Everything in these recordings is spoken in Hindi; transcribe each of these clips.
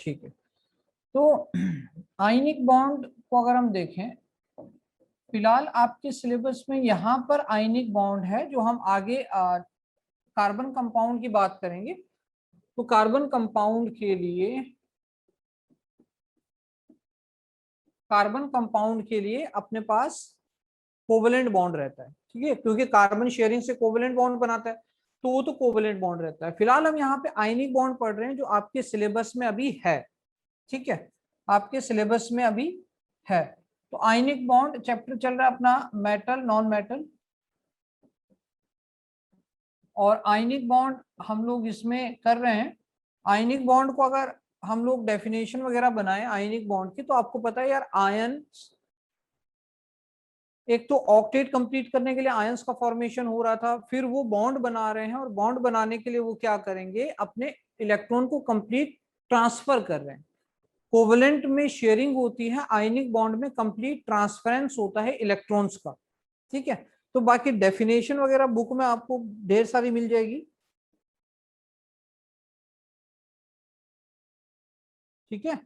ठीक है। तो आयनिक बॉन्ड को अगर हम देखें, फिलहाल आपके सिलेबस में यहाँ पर आयनिक बॉन्ड है, जो हम आगे कार्बन कंपाउंड की बात करेंगे। तो कार्बन कंपाउंड के लिए अपने पास कोवेलेंट बॉन्ड रहता है, ठीक है, क्योंकि कार्बन शेयरिंग से कोवेलेंट बॉन्ड बनाता है, तो वो तो कोवेलेंट बॉन्ड रहता है। फिलहाल हम यहाँ पे आयनिक बॉन्ड पढ़ रहे हैं, जो आपके सिलेबस में अभी है, ठीक है, आपके सिलेबस में अभी है। तो आयनिक बॉन्ड चैप्टर चल रहा है अपना मेटल नॉन मेटल, और आयनिक बॉन्ड हम लोग इसमें कर रहे हैं। आयनिक बॉन्ड को अगर हम लोग डेफिनेशन वगैरह बनाएं आयनिक बॉन्ड की, तो आपको पता है यार, आयन एक तो ऑक्टेट कंप्लीट करने के लिए आयंस का फॉर्मेशन हो रहा था, फिर वो बॉन्ड बना रहे हैं, और बॉन्ड बनाने के लिए वो क्या करेंगे, अपने इलेक्ट्रॉन को कंप्लीट ट्रांसफर कर रहे हैं। कोवेलेंट में शेयरिंग होती है, आयनिक बॉन्ड में कंप्लीट ट्रांसफरेंस होता है इलेक्ट्रॉन्स का, ठीक है। तो बाकी डेफिनेशन वगैरह बुक में आपको ढेर सारी मिल जाएगी, ठीक है।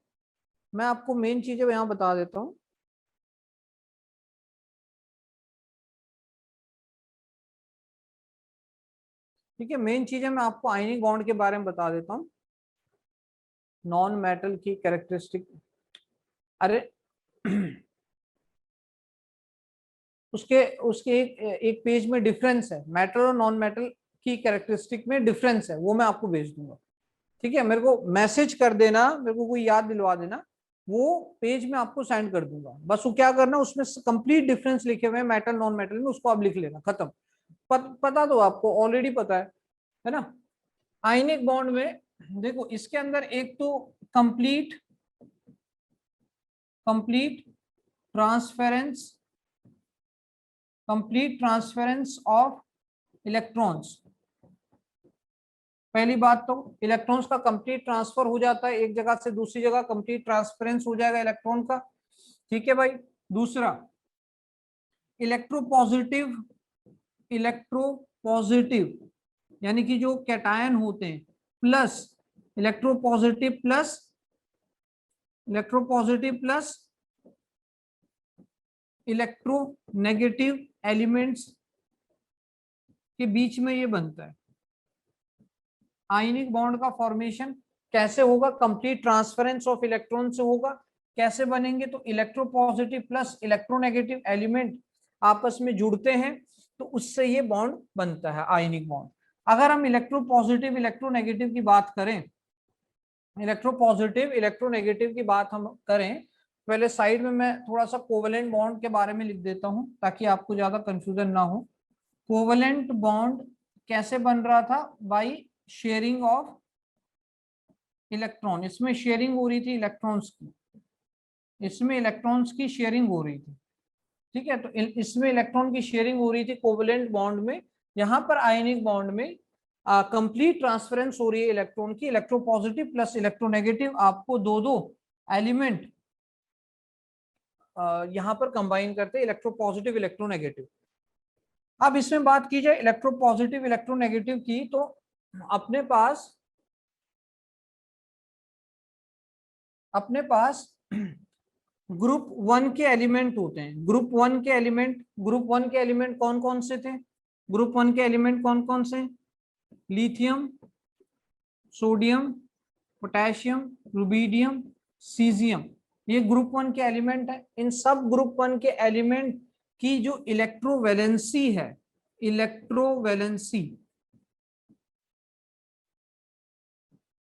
मैं आपको मेन चीजें यहाँ बता देता हूँ। ठीक है, मेन चीजें मैं आपको आयनिक बॉन्ड के बारे में बता देता हूँ। नॉन मेटल की कैरेक्टरिस्टिक, अरे उसके उसके एक पेज में डिफरेंस है, मेटल और नॉन मेटल की कैरेक्टरिस्टिक में डिफरेंस है, वो मैं आपको भेज दूंगा, ठीक है। मेरे को मैसेज कर देना, मेरे को कोई याद दिलवा देना, वो पेज में आपको सेंड कर दूंगा। बस वो क्या करना, उसमें कंप्लीट डिफरेंस लिखे हुए हैं मेटल नॉन मेटल में, उसको आप लिख लेना, खत्म। पता तो आपको ऑलरेडी पता है ना। आयनिक बॉन्ड में देखो, इसके अंदर एक तो कंप्लीट ट्रांसफेरेंस ऑफ इलेक्ट्रॉन्स। पहली बात तो इलेक्ट्रॉन्स का कंप्लीट ट्रांसफर हो जाता है एक जगह से दूसरी जगह, कंप्लीट ट्रांसफरेंस हो जाएगा इलेक्ट्रॉन का, ठीक है भाई। दूसरा, इलेक्ट्रोपॉजिटिव यानी कि जो कैटायन होते हैं, plus electropositive plus electronegative elements के बीच में ये बनता है आयनिक बॉन्ड का फॉर्मेशन। कैसे होगा, कंप्लीट ट्रांसफरेंस ऑफ इलेक्ट्रॉन से होगा। कैसे बनेंगे, तो इलेक्ट्रोपॉजिटिव प्लस इलेक्ट्रोनेगेटिव एलिमेंट आपस में जुड़ते हैं, तो उससे ये बॉन्ड बनता है आयनिक बॉन्ड। अगर हम इलेक्ट्रोपॉजिटिव इलेक्ट्रोनेगेटिव की बात करें, इलेक्ट्रोपॉजिटिव इलेक्ट्रोनेगेटिव की बात हम करें, पहले साइड में मैं थोड़ा सा कोवेलेंट बॉन्ड के बारे में लिख देता हूं, ताकि आपको ज्यादा कंफ्यूजन ना हो। कोवेलेंट बॉन्ड कैसे बन रहा था, बाई शेयरिंग ऑफ इलेक्ट्रॉन। इसमें शेयरिंग हो रही थी इलेक्ट्रॉन्स की, इसमें इलेक्ट्रॉन्स की शेयरिंग हो रही थी, ठीक है। तो इसमें इलेक्ट्रॉन की शेयरिंग हो रही थी कोवेलेंट बॉन्ड में। यहाँ पर आयनिक बॉन्ड में कंप्लीट ट्रांसफरेंस हो रही है इलेक्ट्रॉन की, इलेक्ट्रोपॉजिटिव प्लस इलेक्ट्रोनेगेटिव, आपको दो दो एलिमेंट यहाँ पर कंबाइन करते हैं, इलेक्ट्रोपॉजिटिव इलेक्ट्रोनेगेटिव। अब इसमें बात की जाए इलेक्ट्रोपॉजिटिव इलेक्ट्रोनेगेटिव की, तो अपने पास ग्रुप वन के एलिमेंट होते हैं। ग्रुप वन के एलिमेंट कौन कौन से थे, ग्रुप वन के एलिमेंट कौन कौन से, lithium, sodium, potassium, rubidium, caesium, ये ग्रुप वन के एलिमेंट है। इन सब ग्रुप वन के एलिमेंट की जो इलेक्ट्रोवैलेंसी है,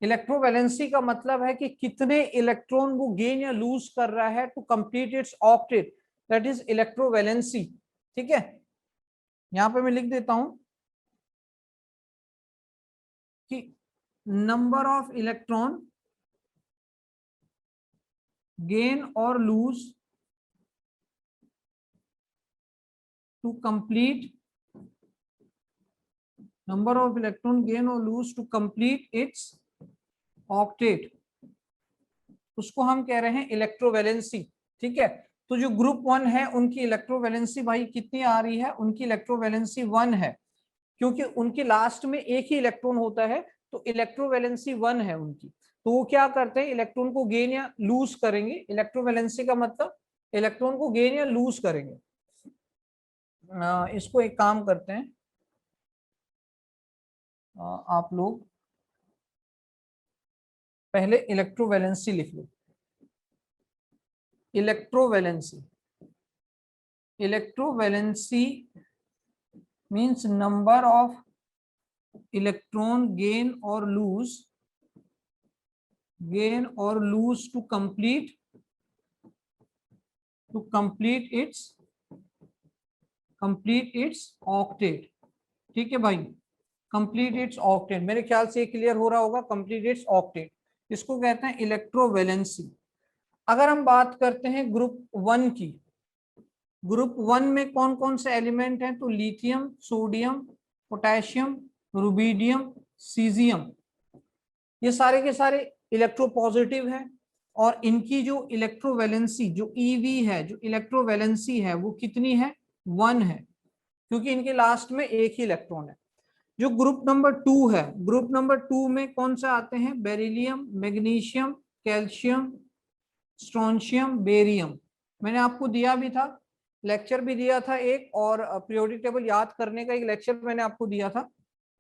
इलेक्ट्रोवैलेंसी का मतलब है कि कितने इलेक्ट्रॉन वो गेन या लूज कर रहा है to complete its octet, that is electrovalency, ठीक है। यहां पे मैं लिख देता हूं कि number of electron gain or lose to complete, number of electron gain or lose to complete its octet, उसको हम कह रहे हैं इलेक्ट्रोवैलेंसी, ठीक है। तो जो ग्रुप वन है उनकी इलेक्ट्रोवैलेंसी भाई कितनी आ रही है, उनकी इलेक्ट्रोवैलेंसी 1 है, क्योंकि उनके लास्ट में एक ही इलेक्ट्रॉन होता है, तो इलेक्ट्रोवैलेंसी 1 है उनकी। तो वो क्या करते हैं, इलेक्ट्रॉन को गेन या लूज करेंगे। इलेक्ट्रोवैलेंसी का मतलब इलेक्ट्रॉन को गेन या लूज करेंगे। इसको एक काम करते हैं, आप लोग पहले इलेक्ट्रोवैलेंसी लिख लो। Electrovalency, electrovalency means number of electron gain or lose, gain or lose to complete its octet। ठीक है भाई, complete its octet, मेरे ख्याल से क्लियर हो रहा होगा। complete its octet, इसको कहते हैं इलेक्ट्रोवैलेंसी। अगर हम बात करते हैं ग्रुप 1 की, ग्रुप 1 में कौन कौन से एलिमेंट हैं, तो lithium, sodium, potassium, rubidium, caesium, ये सारे के सारे इलेक्ट्रोपॉजिटिव है। और इनकी जो इलेक्ट्रोवैलेंसी, जो ईवी है, जो इलेक्ट्रोवैलेंसी है, वो कितनी है, 1 है, क्योंकि इनके लास्ट में एक ही इलेक्ट्रॉन है। जो ग्रुप नंबर 2 है, ग्रुप नंबर 2 में कौन से आते हैं, beryllium, magnesium, calcium, strontium, barium. मैंने आपको दिया भी था, लेक्चर भी दिया था एक, और पीरियोडिक टेबल याद करने का एक लेक्चर मैंने आपको दिया था,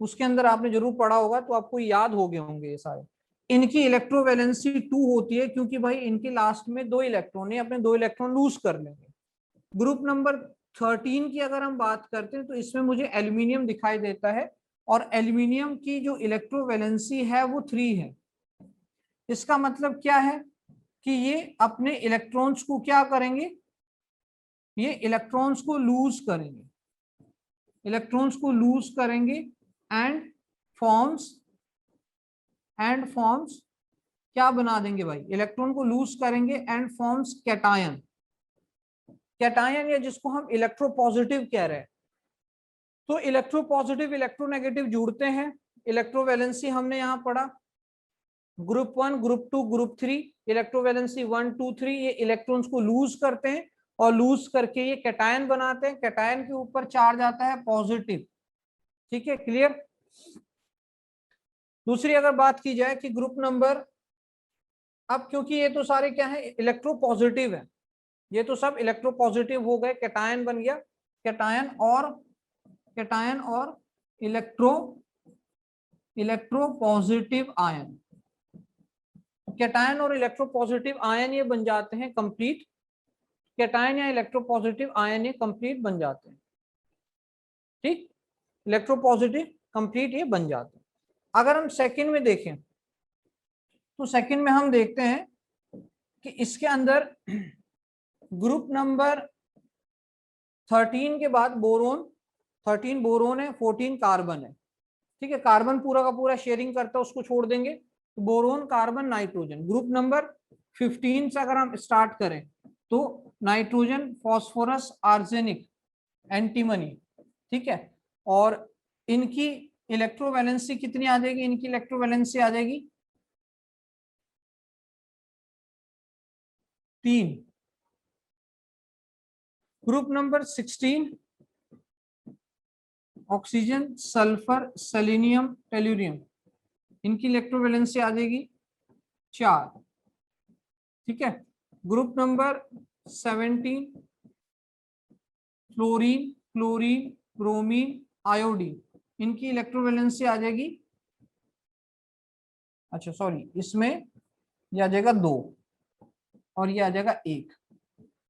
उसके अंदर आपने जरूर पढ़ा होगा, तो आपको याद हो गए होंगे ये सारे। इनकी इलेक्ट्रोवैलेंसी 2 होती है, क्योंकि भाई इनके लास्ट में 2 इलेक्ट्रॉन है, अपने 2 इलेक्ट्रॉन लूज कर लेंगे। ग्रुप नंबर 13 की अगर हम बात करते हैं, तो इसमें मुझे एल्यूमिनियम दिखाई देता है, और एल्यूमिनियम की जो इलेक्ट्रोवैलेंसी है वो 3 है। इसका मतलब क्या है कि ये अपने इलेक्ट्रॉन्स को क्या करेंगे, ये इलेक्ट्रॉन्स को लूज करेंगे, इलेक्ट्रॉन्स को लूज करेंगे एंड फॉर्म्स क्या बना देंगे भाई, इलेक्ट्रॉन को लूज करेंगे एंड फॉर्म्स कैटायन। कैटायन, या जिसको हम इलेक्ट्रोपॉजिटिव कह रहे हैं। तो इलेक्ट्रोपॉजिटिव इलेक्ट्रोनेगेटिव जुड़ते हैं। इलेक्ट्रोवैलेंसी हमने यहां पढ़ा, ग्रुप 1, ग्रुप 2, ग्रुप 3, इलेक्ट्रोवैलेंसी 1, 2, 3, ये इलेक्ट्रॉन्स को लूज करते हैं, और लूज करके ये कैटायन बनाते हैं। कैटायन के ऊपर चार्ज आता है पॉजिटिव। ठीक है, क्लियर। दूसरी अगर बात की जाए कि ग्रुप नंबर, अब क्योंकि ये तो सारे क्या है, इलेक्ट्रोपॉजिटिव है, ये तो सब इलेक्ट्रोपॉजिटिव हो गए, कैटायन बन गया, कैटायन और इलेक्ट्रोपॉजिटिव आयन, कैटायन और इलेक्ट्रोपॉजिटिव आयन ये बन जाते हैं कंप्लीट, कैटायन या इलेक्ट्रोपॉजिटिव आयन ये कंप्लीट बन जाते हैं। ठीक, इलेक्ट्रोपॉजिटिव कंप्लीट ये बन जाते हैं। अगर हम सेकंड में देखें, तो सेकंड में हम देखते हैं कि इसके अंदर ग्रुप नंबर 13 के बाद बोरोन, 13 बोरोन है, 14 कार्बन है। ठीक है, कार्बन पूरा का पूरा शेयरिंग करता है, उसको छोड़ देंगे, तो boron, carbon, nitrogen. Group number 15 से अगर हम स्टार्ट करें, तो नाइट्रोजन, फॉस्फोरस, आर्सेनिक, एंटीमनी। ठीक है, और इनकी इलेक्ट्रोवैलेंसी कितनी आ जाएगी, इनकी इलेक्ट्रोवैलेंसी आ जाएगी 3। Group number 16, oxygen, sulphur, selenium, tellurium, इनकी इलेक्ट्रोवैलेंसी आ जाएगी 4। ठीक है, group number 17, fluorine, chlorine, bromine, iodine, इनकी इलेक्ट्रोवैलेंसी आ जाएगी, अच्छा सॉरी, इसमें यह आ जाएगा 2 और ये आ जाएगा 1।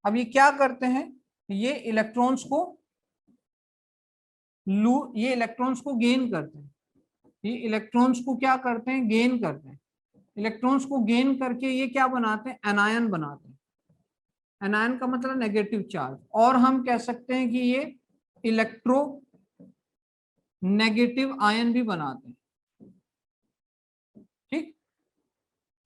अब ये क्या करते हैं, ये इलेक्ट्रॉन्स को ये इलेक्ट्रॉन्स को गेन करते हैं, ये इलेक्ट्रॉन्स को क्या करते हैं, गेन करते हैं। इलेक्ट्रॉन्स को गेन करके ये क्या बनाते हैं, एनायन बनाते हैं। एनायन का मतलब नेगेटिव चार्ज, और हम कह सकते हैं कि ये इलेक्ट्रो नेगेटिव आयन भी बनाते हैं। ठीक,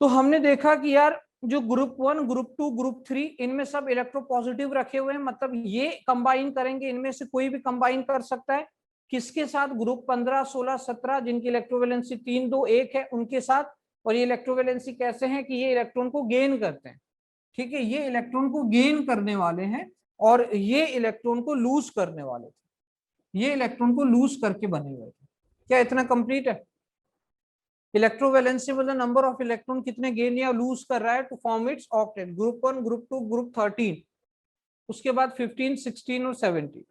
तो हमने देखा कि यार जो ग्रुप 1, ग्रुप 2, ग्रुप 3, इनमें सब इलेक्ट्रोपॉजिटिव रखे हुए हैं, मतलब ये कंबाइन करेंगे, इनमें से कोई भी कंबाइन कर सकता है। किसके साथ, ग्रुप 15, 16, 17, जिनकी इलेक्ट्रोवैलेंसी 3, 2, 1 है, उनके साथ। और ये इलेक्ट्रोवैलेंसी कैसे है कि ये इलेक्ट्रॉन को गेन करते हैं। ठीक है, ये इलेक्ट्रॉन को गेन करने वाले हैं, और ये इलेक्ट्रॉन को लूज करने वाले थे, ये इलेक्ट्रॉन को लूज करके बने हुए थे। क्या इतना कंप्लीट है? इलेक्ट्रोवैलेंसी मतलब नंबर ऑफ इलेक्ट्रॉन कितने गेन या लूज कर रहा है to form its octet, group 1, group 2, group 13, उसके बाद 15, 16 और 17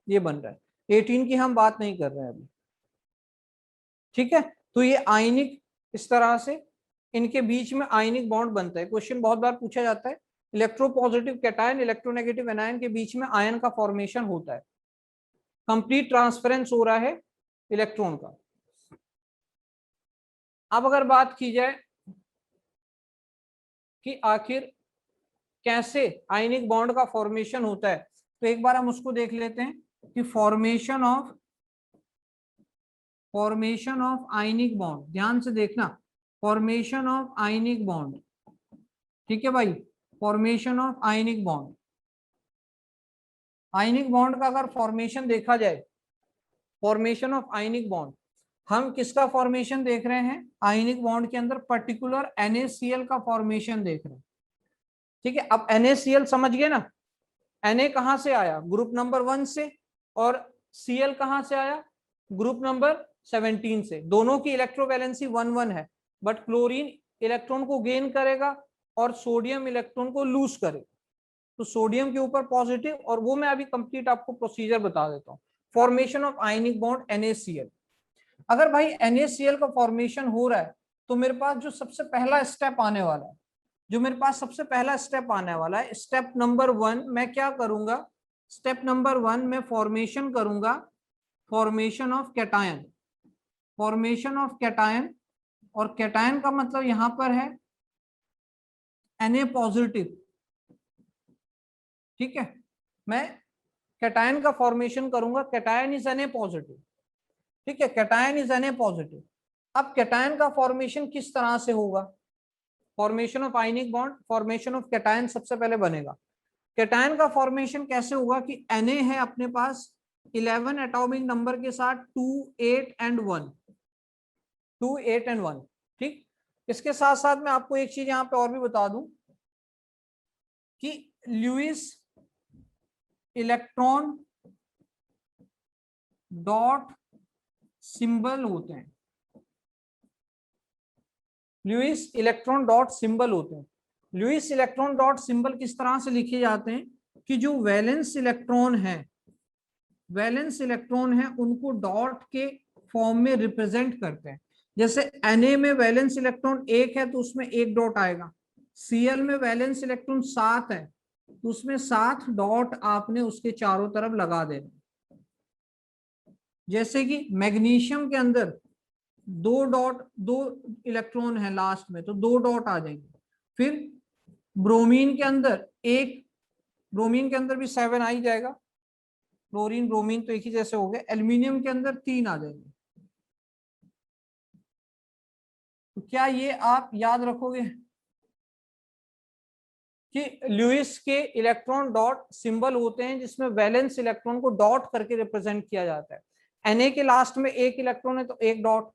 ये बन रहा है। 18 की हम बात नहीं कर रहे हैं अभी, ठीक है। तो ये आयनिक, इस तरह से इनके बीच में आयनिक बॉन्ड बनता है। क्वेश्चन बहुत बार पूछा जाता है, इलेक्ट्रोपॉजिटिव कैटायन इलेक्ट्रोनेगेटिव एनायन के बीच में आयन का फॉर्मेशन होता है, कंप्लीट ट्रांसफरेंस हो रहा है इलेक्ट्रॉन का। अब अगर बात की जाए कि आखिर कैसे आयनिक बॉन्ड का फॉर्मेशन होता है, तो एक बार हम उसको देख लेते हैं कि फॉर्मेशन ऑफ आयनिक बॉन्ड, ध्यान से देखना, फॉर्मेशन ऑफ आयनिक बॉन्ड, ठीक है भाई, formation of ionic bond. Ionic bond का अगर फॉर्मेशन देखा जाए, फॉर्मेशन ऑफ आयनिक बॉन्ड, हम किसका फॉर्मेशन देख रहे हैं आयनिक बॉन्ड के अंदर, पर्टिकुलर NaCl का फॉर्मेशन देख रहे हैं, ठीक है। अब NaCl समझ गए ना, Na कहां से आया, ग्रुप नंबर 1 से, और Cl कहां से आया, ग्रुप नंबर 17 से। दोनों की इलेक्ट्रोवैलेंसी 1-1 है, बट क्लोरीन इलेक्ट्रॉन को गेन करेगा और सोडियम इलेक्ट्रॉन को लूज करेगा। तो सोडियम के ऊपर पॉजिटिव, और वो मैं अभी कंप्लीट आपको प्रोसीजर बता देता हूँ। Formation of ionic bond NaCl, अगर भाई NaCl का फॉर्मेशन हो रहा है तो मेरे पास जो सबसे पहला स्टेप आने वाला है, स्टेप नंबर 1, मैं क्या करूंगा, स्टेप नंबर 1 में फॉर्मेशन करूंगा, फॉर्मेशन ऑफ कैटायन, और कैटायन का मतलब यहां पर है Na पॉजिटिव, ठीक है। मैं कैटायन का फॉर्मेशन करूंगा, कैटायन इज Na पॉजिटिव, ठीक है, कैटायन इज Na पॉजिटिव। अब कैटायन का फॉर्मेशन किस तरह से होगा, formation of ionic bond, formation of cation सबसे पहले बनेगा। कैटायन का फॉर्मेशन कैसे होगा कि Na है अपने पास 11 एटॉमिक नंबर के साथ 2, 8 एंड 1, 2, 8 एंड 1, ठीक। इसके साथ साथ मैं आपको एक चीज यहां पे और भी बता दूं कि ल्यूइस इलेक्ट्रॉन डॉट सिंबल होते हैं, ल्यूइस इलेक्ट्रॉन डॉट सिंबल होते हैं। ल्यूइस इलेक्ट्रॉन डॉट सिंबल किस तरह से लिखे जाते हैं कि जो वैलेंस इलेक्ट्रॉन है उनको डॉट के फॉर्म में रिप्रेजेंट करते हैं। जैसे Na में वैलेंस इलेक्ट्रॉन 1 है तो उसमें 1 डॉट आएगा, Cl में वैलेंस इलेक्ट्रॉन 7 है तो उसमें 7 डॉट आपने उसके चारों तरफ लगा देना। जैसे कि मैग्नीशियम के अंदर 2 इलेक्ट्रॉन है लास्ट में तो 2 डॉट आ जाएंगे। फिर ब्रोमीन के अंदर भी 7 आ ही जाएगा, क्लोरीन ब्रोमीन तो एक ही जैसे हो गए। एल्यूमिनियम के अंदर 3 आ जाएंगे। तो क्या ये आप याद रखोगे कि ल्यूइस के इलेक्ट्रॉन डॉट सिंबल होते हैं जिसमें वैलेंस इलेक्ट्रॉन को डॉट करके रिप्रेजेंट किया जाता है। Na के लास्ट में 1 इलेक्ट्रॉन है तो 1 डॉट,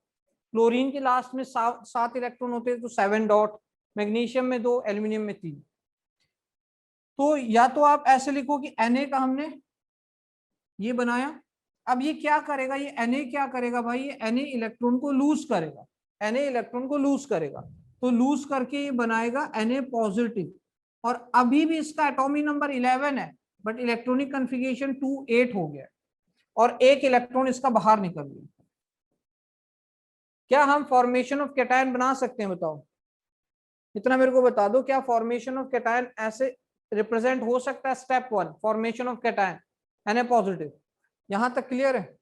क्लोरीन के लास्ट में 7 इलेक्ट्रॉन होते हैं तो 7 डॉट, मैग्नीशियम में 2, एल्यूमिनियम में 3। तो या तो आप ऐसे लिखो कि Na का हमने ये बनाया, अब ये क्या करेगा, ये Na क्या करेगा भाई, ये Na इलेक्ट्रॉन को लूज करेगा, तो लूज करके ये बनाएगा Na पॉजिटिव। और अभी भी इसका एटॉमिक नंबर 11 है बट इलेक्ट्रॉनिक कॉन्फ़िगरेशन 2, 8 हो गया और 1 इलेक्ट्रॉन इसका बाहर निकल गया। क्या हम फॉर्मेशन ऑफ कैटायन बना सकते हैं, बताओ, इतना मेरे को बता दो, क्या फॉर्मेशन ऑफ कैटायन ऐसे रिप्रेजेंट हो सकता है। Step 1 formation of cation Na positive, यहां तक क्लियर है।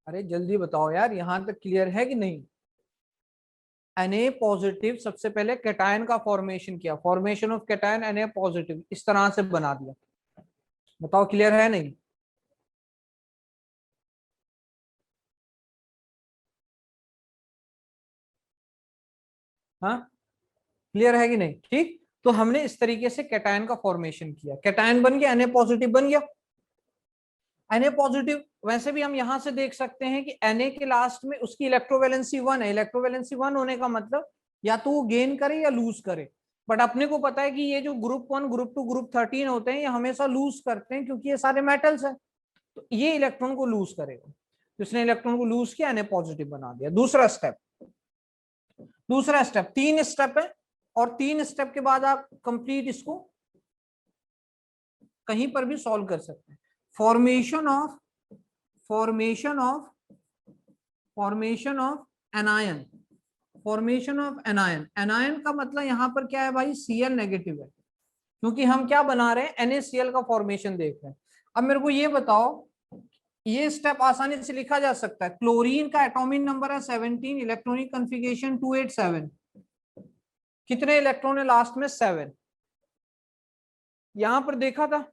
अरे जल्दी बताओ यार, यहां तक क्लियर है कि नहीं। Na पॉजिटिव सबसे पहले कैटायन का फॉर्मेशन किया, formation of cation Na positive इस तरह से बना दिया। बताओ क्लियर है नहीं। हाँ क्लियर है कि नहीं, ठीक। तो हमने इस तरीके से कैटायन का फॉर्मेशन किया, कैटायन बन गया, Na पॉजिटिव बन गया। Na पॉजिटिव वैसे भी हम यहां से देख सकते हैं कि Na के लास्ट में उसकी इलेक्ट्रोवैलेंसी 1 है। इलेक्ट्रोवैलेंसी 1 होने का मतलब या तो वो गेन करे या लूज करे। बट अपने को पता है कि ये जो ग्रुप 1 ग्रुप 2 ग्रुप 13 होते हैं ये हमेशा लूज करते हैं क्योंकि ये सारे मेटल्स हैं, तो ये इलेक्ट्रॉन को लूज करेगा, तो इसने इलेक्ट्रॉन को लूज किया, Na पॉजिटिव बना दिया। दूसरा स्टेप 3 स्टेप है, और 3 स्टेप के बाद आप कंप्लीट इसको कहीं पर भी सॉल्व कर सकते हैं। Formation of anion, formation of anion. Anion का मतलब यहां पर क्या है भाई, Cl नेगेटिव है, क्योंकि हम क्या बना रहे हैं, NaCl का फॉर्मेशन देख रहे हैं। अब मेरे को ये बताओ, ये स्टेप आसानी से लिखा जा सकता है। क्लोरीन का एटॉमिक नंबर है 17, इलेक्ट्रॉनिक कॉन्फ़िगरेशन 287, कितने इलेक्ट्रॉन है लास्ट में, 7। यहां पर देखा था,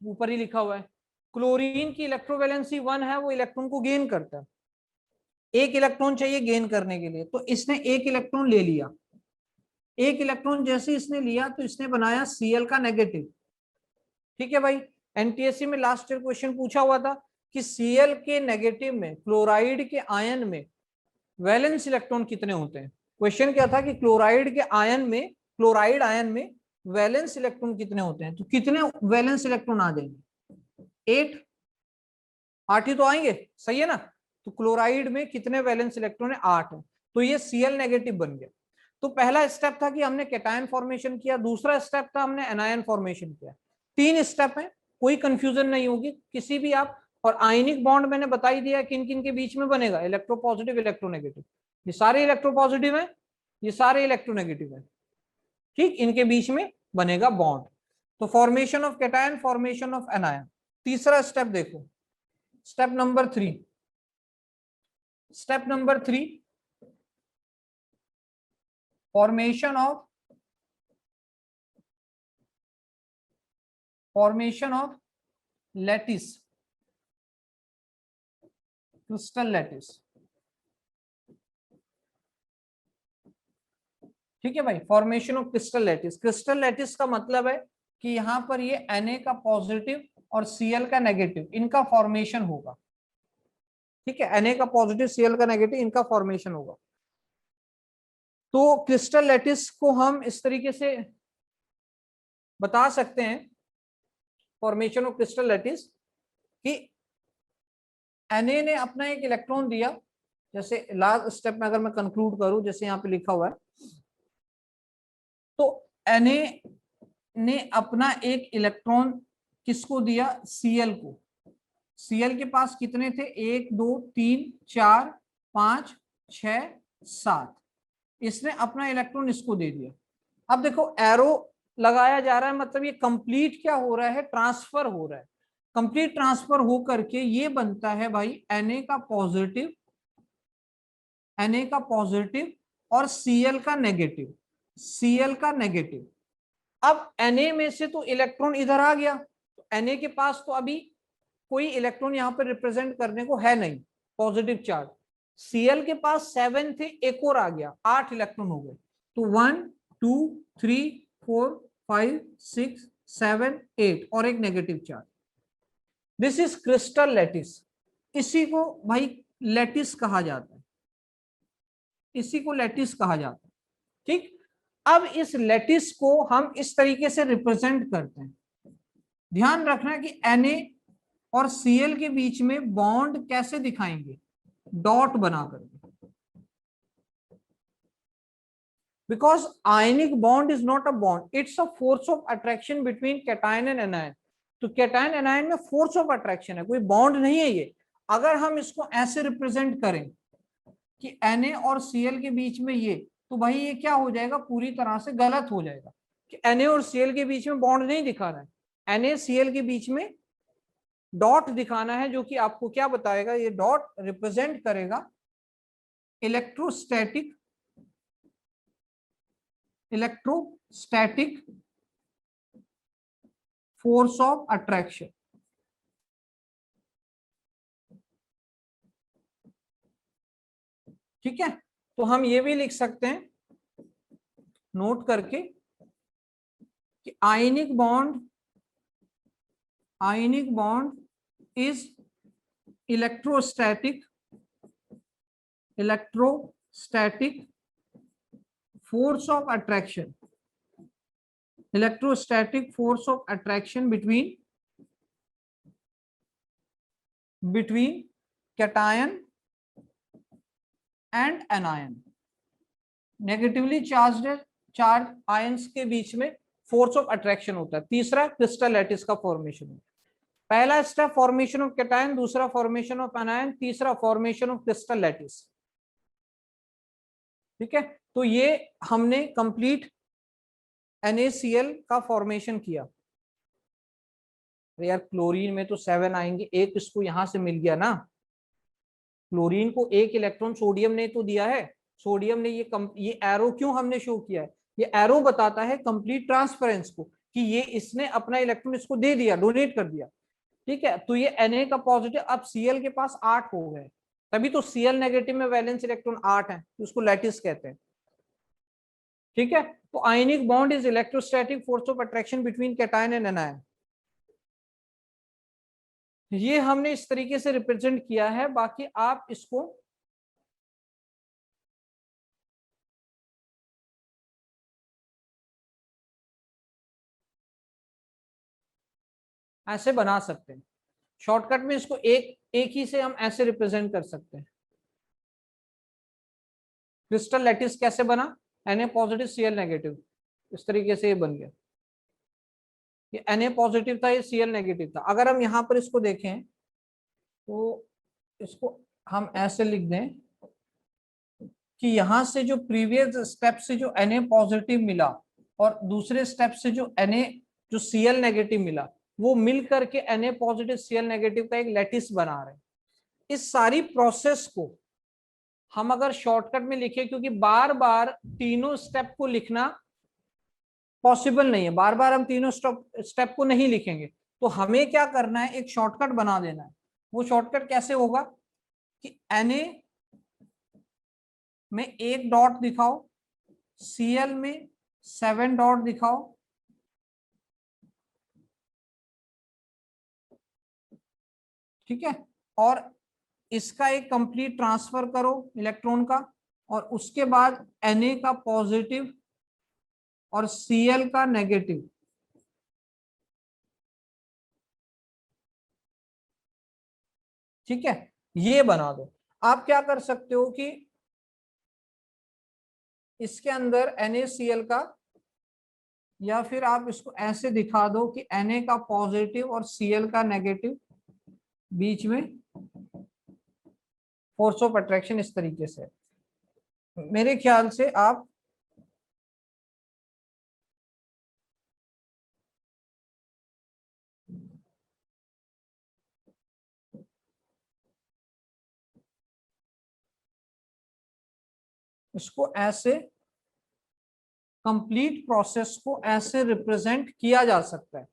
ऊपर ही लिखा हुआ है, क्लोरीन की इलेक्ट्रोवैलेंसी 1 है, वो इलेक्ट्रॉन को गेन करता है, एक इलेक्ट्रॉन चाहिए गेन करने के लिए, तो इसने एक इलेक्ट्रॉन ले लिया। एक इलेक्ट्रॉन जैसे इसने लिया तो इसने बनाया Cl का नेगेटिव। ठीक है भाई, एनटीएससी में लास्ट ईयर क्वेश्चन पूछा हुआ था कि Cl के नेगेटिव में, क्लोराइड के आयन में वैलेंस इलेक्ट्रॉन कितने होते हैं। क्वेश्चन क्या था कि क्लोराइड के आयन में, क्लोराइड आयन में वैलेंस इलेक्ट्रॉन कितने होते हैं, तो कितने वैलेंस इलेक्ट्रॉन आ जाएंगे, 8 ही तो आएंगे, सही है ना। तो क्लोराइड में कितने वैलेंस इलेक्ट्रॉन है, 8 है, तो ये Cl नेगेटिव बन गया। तो पहला स्टेप था कि हमने कैटायन फॉर्मेशन किया, दूसरा स्टेप था हमने एनायन फॉर्मेशन किया। 3 स्टेप है, कोई कंफ्यूजन नहीं होगी किसी भी आप। और आयनिक बॉन्ड मैंने बता ही दिया किन किन के बीच में बनेगा, इलेक्ट्रोपॉजिटिव इलेक्ट्रोनेगेटिव, ये सारे इलेक्ट्रोपॉजिटिव है, ये सारे इलेक्ट्रोनेगेटिव है, ठीक, इनके बीच में बनेगा बॉन्ड। तो formation of cation, formation of anion. तीसरा स्टेप देखो, step number 3, formation of lattice, crystal lattice. ठीक है भाई, formation of crystal lattice. Crystal lattice का मतलब है कि यहां पर ये Na का पॉजिटिव और Cl का नेगेटिव, इनका फॉर्मेशन होगा। ठीक है, Na का पॉजिटिव, Cl का नेगेटिव, इनका फॉर्मेशन होगा। तो क्रिस्टल लैटिस को हम इस तरीके से बता सकते हैं, फॉर्मेशन ऑफ क्रिस्टल लैटिस, कि Na ने अपना एक इलेक्ट्रॉन दिया, जैसे लास्ट स्टेप में अगर मैं कंक्लूड करूं, जैसे यहाँ पे लिखा हुआ है, तो Na ने अपना एक इलेक्ट्रॉन किसको दिया, Cl को। Cl के पास कितने थे, 1 2 3 4 5 6 7, इसने अपना इलेक्ट्रॉन इसको दे दिया। अब देखो एरो लगाया जा रहा है, मतलब ये कंप्लीट क्या हो रहा है, ट्रांसफर हो रहा है। कंप्लीट ट्रांसफर हो करके ये बनता है भाई Na का पॉजिटिव और Cl का नेगेटिव। अब Na में से तो इलेक्ट्रॉन इधर आ गया, तो Na के पास तो अभी कोई इलेक्ट्रॉन यहां पर रिप्रेजेंट करने को है नहीं, पॉजिटिव चार्ज। Cl के पास 7 थे, एक और आ गया, 8 इलेक्ट्रॉन हो गए। तो 1 2 3 4 5 6 7 8 और एक negative charge. This is crystal lattice. इसी को भाई लैटिस कहा जाता है, ठीक। अब इस लैटिस को हम इस तरीके से रिप्रेजेंट करते हैं। ध्यान रखना कि Na और Cl के बीच में बॉन्ड कैसे दिखाएंगे, डॉट बनाकर, because ionic bond is not a bond, it's a force of attraction between cation and anion. तो कैटायन एनायन में फोर्स ऑफ अट्रैक्शन है, कोई बॉन्ड नहीं है ये। अगर हम इसको ऐसे रिप्रेजेंट करें कि Na और Cl के बीच में ये, तो भाई ये क्या हो जाएगा, पूरी तरह से गलत हो जाएगा कि Na और Cl के बीच में बॉन्ड नहीं दिखा रहा है, Na Cl के बीच में डॉट दिखाना है, जो कि आपको क्या बताएगा, ये डॉट रिप्रेजेंट करेगा इलेक्ट्रोस्टैटिक फोर्स ऑफ अट्रैक्शन। ठीक है, तो हम ये भी लिख सकते हैं नोट करके कि ionic bond is electrostatic force of attraction. Electrostatic force of attraction between cation and anion. Negatively charge ions के बीच में फोर्स ऑफ अट्रैक्शन होता है। तीसरा क्रिस्टल लैटिस का फॉर्मेशन होता है। पहला स्टेप फॉर्मेशन ऑफ कैटायन, दूसरा फॉर्मेशन ऑफ एनायन, तीसरा फॉर्मेशन ऑफ क्रिस्टल लैटिस। ठीक है, तो ये हमने कंप्लीट NaCl का फॉर्मेशन किया। यार क्लोरीन में तो 7 आएंगे, एक इसको यहां से मिल गया ना। क्लोरीन को एक इलेक्ट्रॉन सोडियम ने तो दिया है। सोडियम ने ये एरो क्यों हमने शो किया है? ये एरो बताता है कंप्लीट ट्रांसफरेंस को, कि ये इसने अपना इलेक्ट्रॉन इसको दे दिया, डोनेट कर दिया। ठीक है, तो ये Na का पॉजिटिव, अब Cl के पास 8 हो गए, तभी तो Cl नेगेटिव में वैलेंस इलेक्ट्रॉन 8 है, उसको लैटिस कहते हैं। ठीक है, तो ionic bond is electrostatic force of attraction between cation and anion. ये हमने इस तरीके से रिप्रेजेंट किया है। बाकी आप इसको ऐसे बना सकते हैं। शॉर्टकट में इसको एक एक ही से हम ऐसे रिप्रेजेंट कर सकते हैं। क्रिस्टल लैटिस कैसे बना? Na पॉजिटिव Cl नेगेटिव, इस तरीके से ये बन गया। ये Na पॉजिटिव था, ये Cl नेगेटिव था। अगर हम यहां पर इसको देखें तो इसको हम ऐसे लिख दें कि यहां से जो प्रीवियस स्टेप से जो Na पॉजिटिव मिला और दूसरे स्टेप से जो Cl नेगेटिव मिला, वो मिल करके Na पॉजिटिव Cl नेगेटिव का एक लैटिस बना रहे हैं। इस सारी प्रोसेस को हम अगर शॉर्टकट में लिखें, क्योंकि बार बार तीनों स्टेप को लिखना पॉसिबल नहीं है, बार बार हम तीनों स्टेप को नहीं लिखेंगे, तो हमें क्या करना है, एक शॉर्टकट बना देना है। वो शॉर्टकट कैसे होगा कि Na में 1 डॉट दिखाओ, Cl में 7 डॉट दिखाओ, ठीक है, और इसका एक कंप्लीट ट्रांसफर करो इलेक्ट्रॉन का, और उसके बाद Na का पॉजिटिव और Cl का नेगेटिव। ठीक है, ये बना दो। आप क्या कर सकते हो कि इसके अंदर NaCl का, या फिर आप इसको ऐसे दिखा दो कि Na का पॉजिटिव और Cl का नेगेटिव, बीच में फोर्स ऑफ अट्रैक्शन इस तरीके से। मेरे ख्याल से आप इसको ऐसे, कंप्लीट प्रोसेस को ऐसे रिप्रेजेंट किया जा सकता है।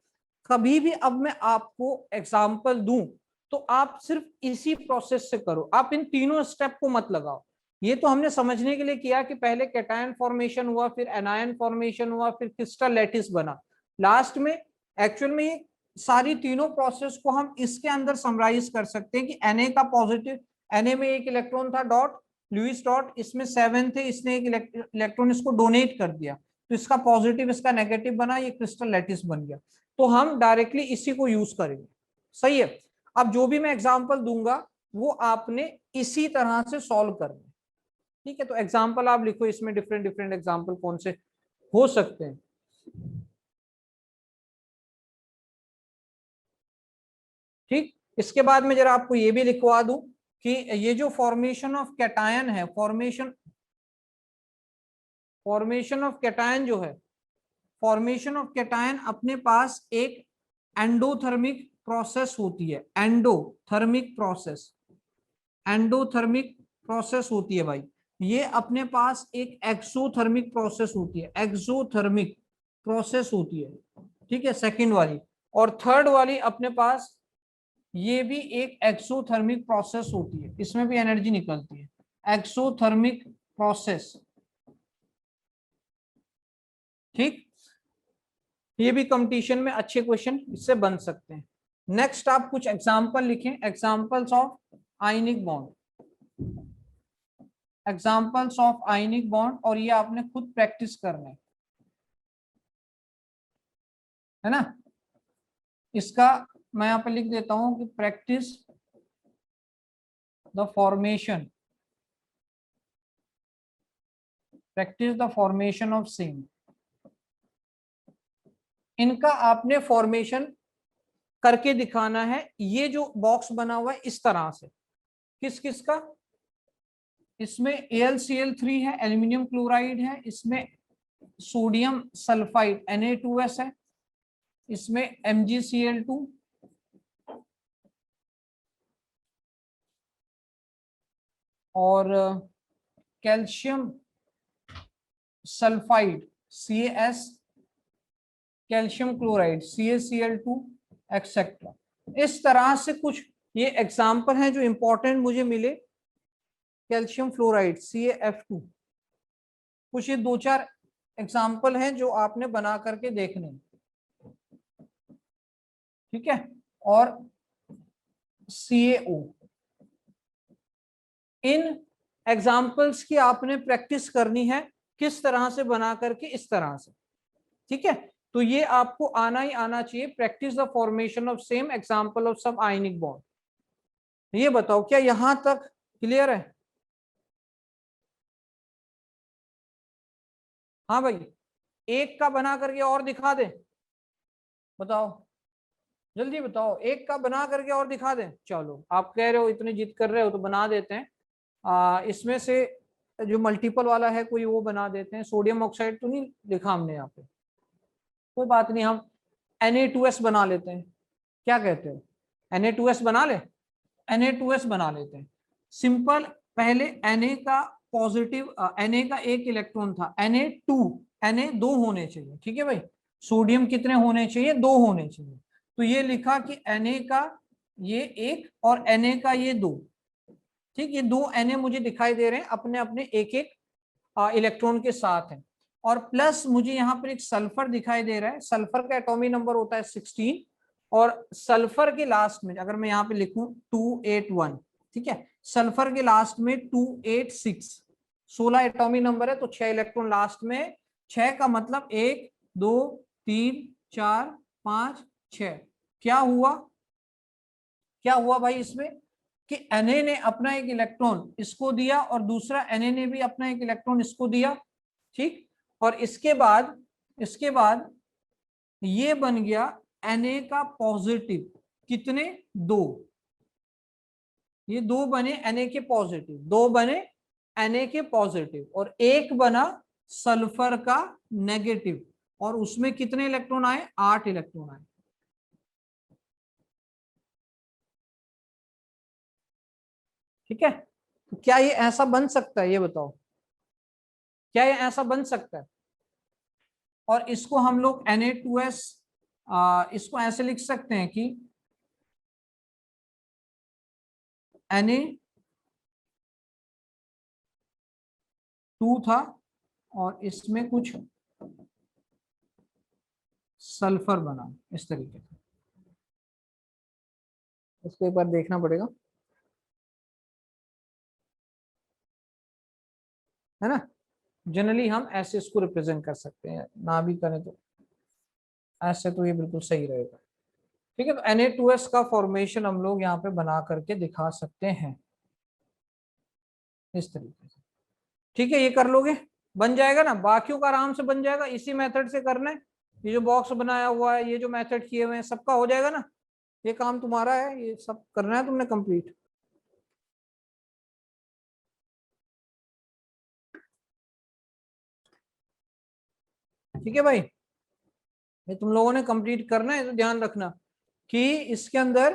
कभी भी अब मैं आपको एग्जांपल दूं तो आप सिर्फ इसी प्रोसेस से करो, आप इन तीनों स्टेप को मत लगाओ। ये तो हमने समझने के लिए किया कि पहले कैटायन फॉर्मेशन हुआ, फिर एनायन फॉर्मेशन हुआ, फिर क्रिस्टल लैटिस बना। लास्ट में एक्चुअल में ये सारी तीनों प्रोसेस को हम इसके अंदर समराइज कर सकते हैं कि Na का पॉजिटिव, Na में एक इलेक्ट्रॉन था डॉट, लुईस डॉट, इसमें 7 थे, इसने एक इलेक्ट्रॉन इसको डोनेट कर दिया, तो इसका पॉजिटिव इसका नेगेटिव बना, ये क्रिस्टल लैटिस बन गया। तो हम डायरेक्टली इसी को यूज करेंगे। सही है, अब जो भी मैं एग्जांपल दूंगा वो आपने इसी तरह से सॉल्व करना। ठीक है, तो एग्जांपल आप लिखो, इसमें डिफरेंट डिफरेंट एग्जांपल कौन से हो सकते हैं। ठीक, इसके बाद में जरा आपको ये भी लिखवा दूं कि ये जो फॉर्मेशन ऑफ कैटायन है, फॉर्मेशन ऑफ कैटायन जो है, फॉर्मेशन ऑफ कैटायन अपने पास एक एंडोथर्मिक प्रोसेस होती है। एंडोथर्मिक प्रोसेस, एंडोथर्मिक प्रोसेस होती है भाई। ये अपने पास एक एक्सोथर्मिक प्रोसेस होती है, एक्सोथर्मिक प्रोसेस होती है। ठीक है, सेकंड वाली। और थर्ड वाली अपने पास ये भी एक एक्सोथर्मिक प्रोसेस होती है, इसमें भी एनर्जी निकलती है, एक्सोथर्मिक प्रोसेस। ठीक, ये भी कंपटीशन में अच्छे क्वेश्चन इससे बन सकते हैं। नेक्स्ट आप कुछ एग्जांपल लिखें, examples of ionic bond, examples of ionic bond, और ये आपने खुद प्रैक्टिस करना है। है ना। इसका मैं यहाँ पे लिख देता हूं कि practice the formation, practice the formation of same. इनका आपने फॉर्मेशन करके दिखाना है। ये जो बॉक्स बना हुआ है इस तरह से, किस किस का, इसमें AlCl3 है, एल्यूमिनियम क्लोराइड है, इसमें सोडियम सल्फाइड Na2S है, इसमें MgCl2, और calcium sulphide CaS, calcium chloride CaCl2 etcetera. इस तरह से कुछ ये एग्जाम्पल हैं जो इंपॉर्टेंट मुझे मिले। कैल्शियम फ्लोराइड CaF2, कुछ ये दो चार एग्जाम्पल हैं जो आपने बना करके देखने, ठीक है। और CaO, इन एग्जाम्पल्स की आपने प्रैक्टिस करनी है, किस तरह से बना करके, इस तरह से, ठीक है। तो ये आपको आना ही आना चाहिए, practice the formation of same example of सब आयनिक बॉन्ड। ये बताओ क्या यहां तक क्लियर है? हाँ भाई, एक का बना करके और दिखा दे, बताओ जल्दी बताओ, एक का बना करके और दिखा दे। चलो आप कह रहे हो, इतनी जिद कर रहे हो तो बना देते हैं। इसमें से जो मल्टीपल वाला है कोई वो बना देते हैं। सोडियम ऑक्साइड तो नहीं लिखा हमने यहाँ पे, कोई बात नहीं, हम Na2S बना लेते हैं। क्या कहते हो, Na2S बना ले, Na2S बना लेते हैं सिंपल। पहले Na का पॉजिटिव, Na का एक इलेक्ट्रॉन था, Na दो होने चाहिए, ठीक है भाई। सोडियम कितने होने चाहिए, दो होने चाहिए। तो ये लिखा कि Na का ये एक और Na का ये दो, ठीक। ये दो Na मुझे दिखाई दे रहे हैं अपने अपने एक एक इलेक्ट्रॉन के साथ है। और प्लस मुझे यहाँ पर एक सल्फर दिखाई दे रहा है। सल्फर का एटॉमिक नंबर होता है 16, और सल्फर के लास्ट में अगर मैं यहाँ पे लिखूं 281, ठीक है। सल्फर के लास्ट में 286, 16 एटॉमिक नंबर है तो 6 इलेक्ट्रॉन लास्ट में। 6 का मतलब 1 2 3 4 5 6। क्या हुआ, क्या हुआ भाई इसमें कि Na ने अपना एक इलेक्ट्रॉन इसको दिया और दूसरा Na ने भी अपना एक इलेक्ट्रॉन इसको दिया, ठीक। और इसके बाद ये बन गया Na का पॉजिटिव, कितने, दो। ये दो बने Na के पॉजिटिव, दो बने Na के पॉजिटिव, और एक बना सल्फर का नेगेटिव। और उसमें कितने इलेक्ट्रॉन आए, 8 इलेक्ट्रॉन आए, ठीक है। तो क्या ये ऐसा बन सकता है, ये बताओ, क्या ये ऐसा बन सकता है? और इसको हम लोग Na2S, इसको ऐसे लिख सकते हैं कि Na2 था और इसमें कुछ सल्फर बना इस तरीके से। इसको एक बार देखना पड़ेगा, है ना। जनरली हम ऐसे इसको रिप्रेजेंट कर सकते हैं, ना भी करें तो ऐसे तो ये बिल्कुल सही रहेगा, ठीक है। तो Na2S का फॉर्मेशन हम लोग यहाँ पे बना करके दिखा सकते हैं इस तरीके से, ठीक है। ये कर लोगे, बन जाएगा ना, बाकियों का आराम से बन जाएगा, इसी मेथड से करना है। ये जो बॉक्स बनाया हुआ है, ये जो मेथड किए हुए हैं, सबका हो जाएगा ना। ये काम तुम्हारा है, ये सब करना है तुमने कंप्लीट, ठीक है भाई। ये तुम लोगों ने कंप्लीट करना है, तो ध्यान रखना कि इसके अंदर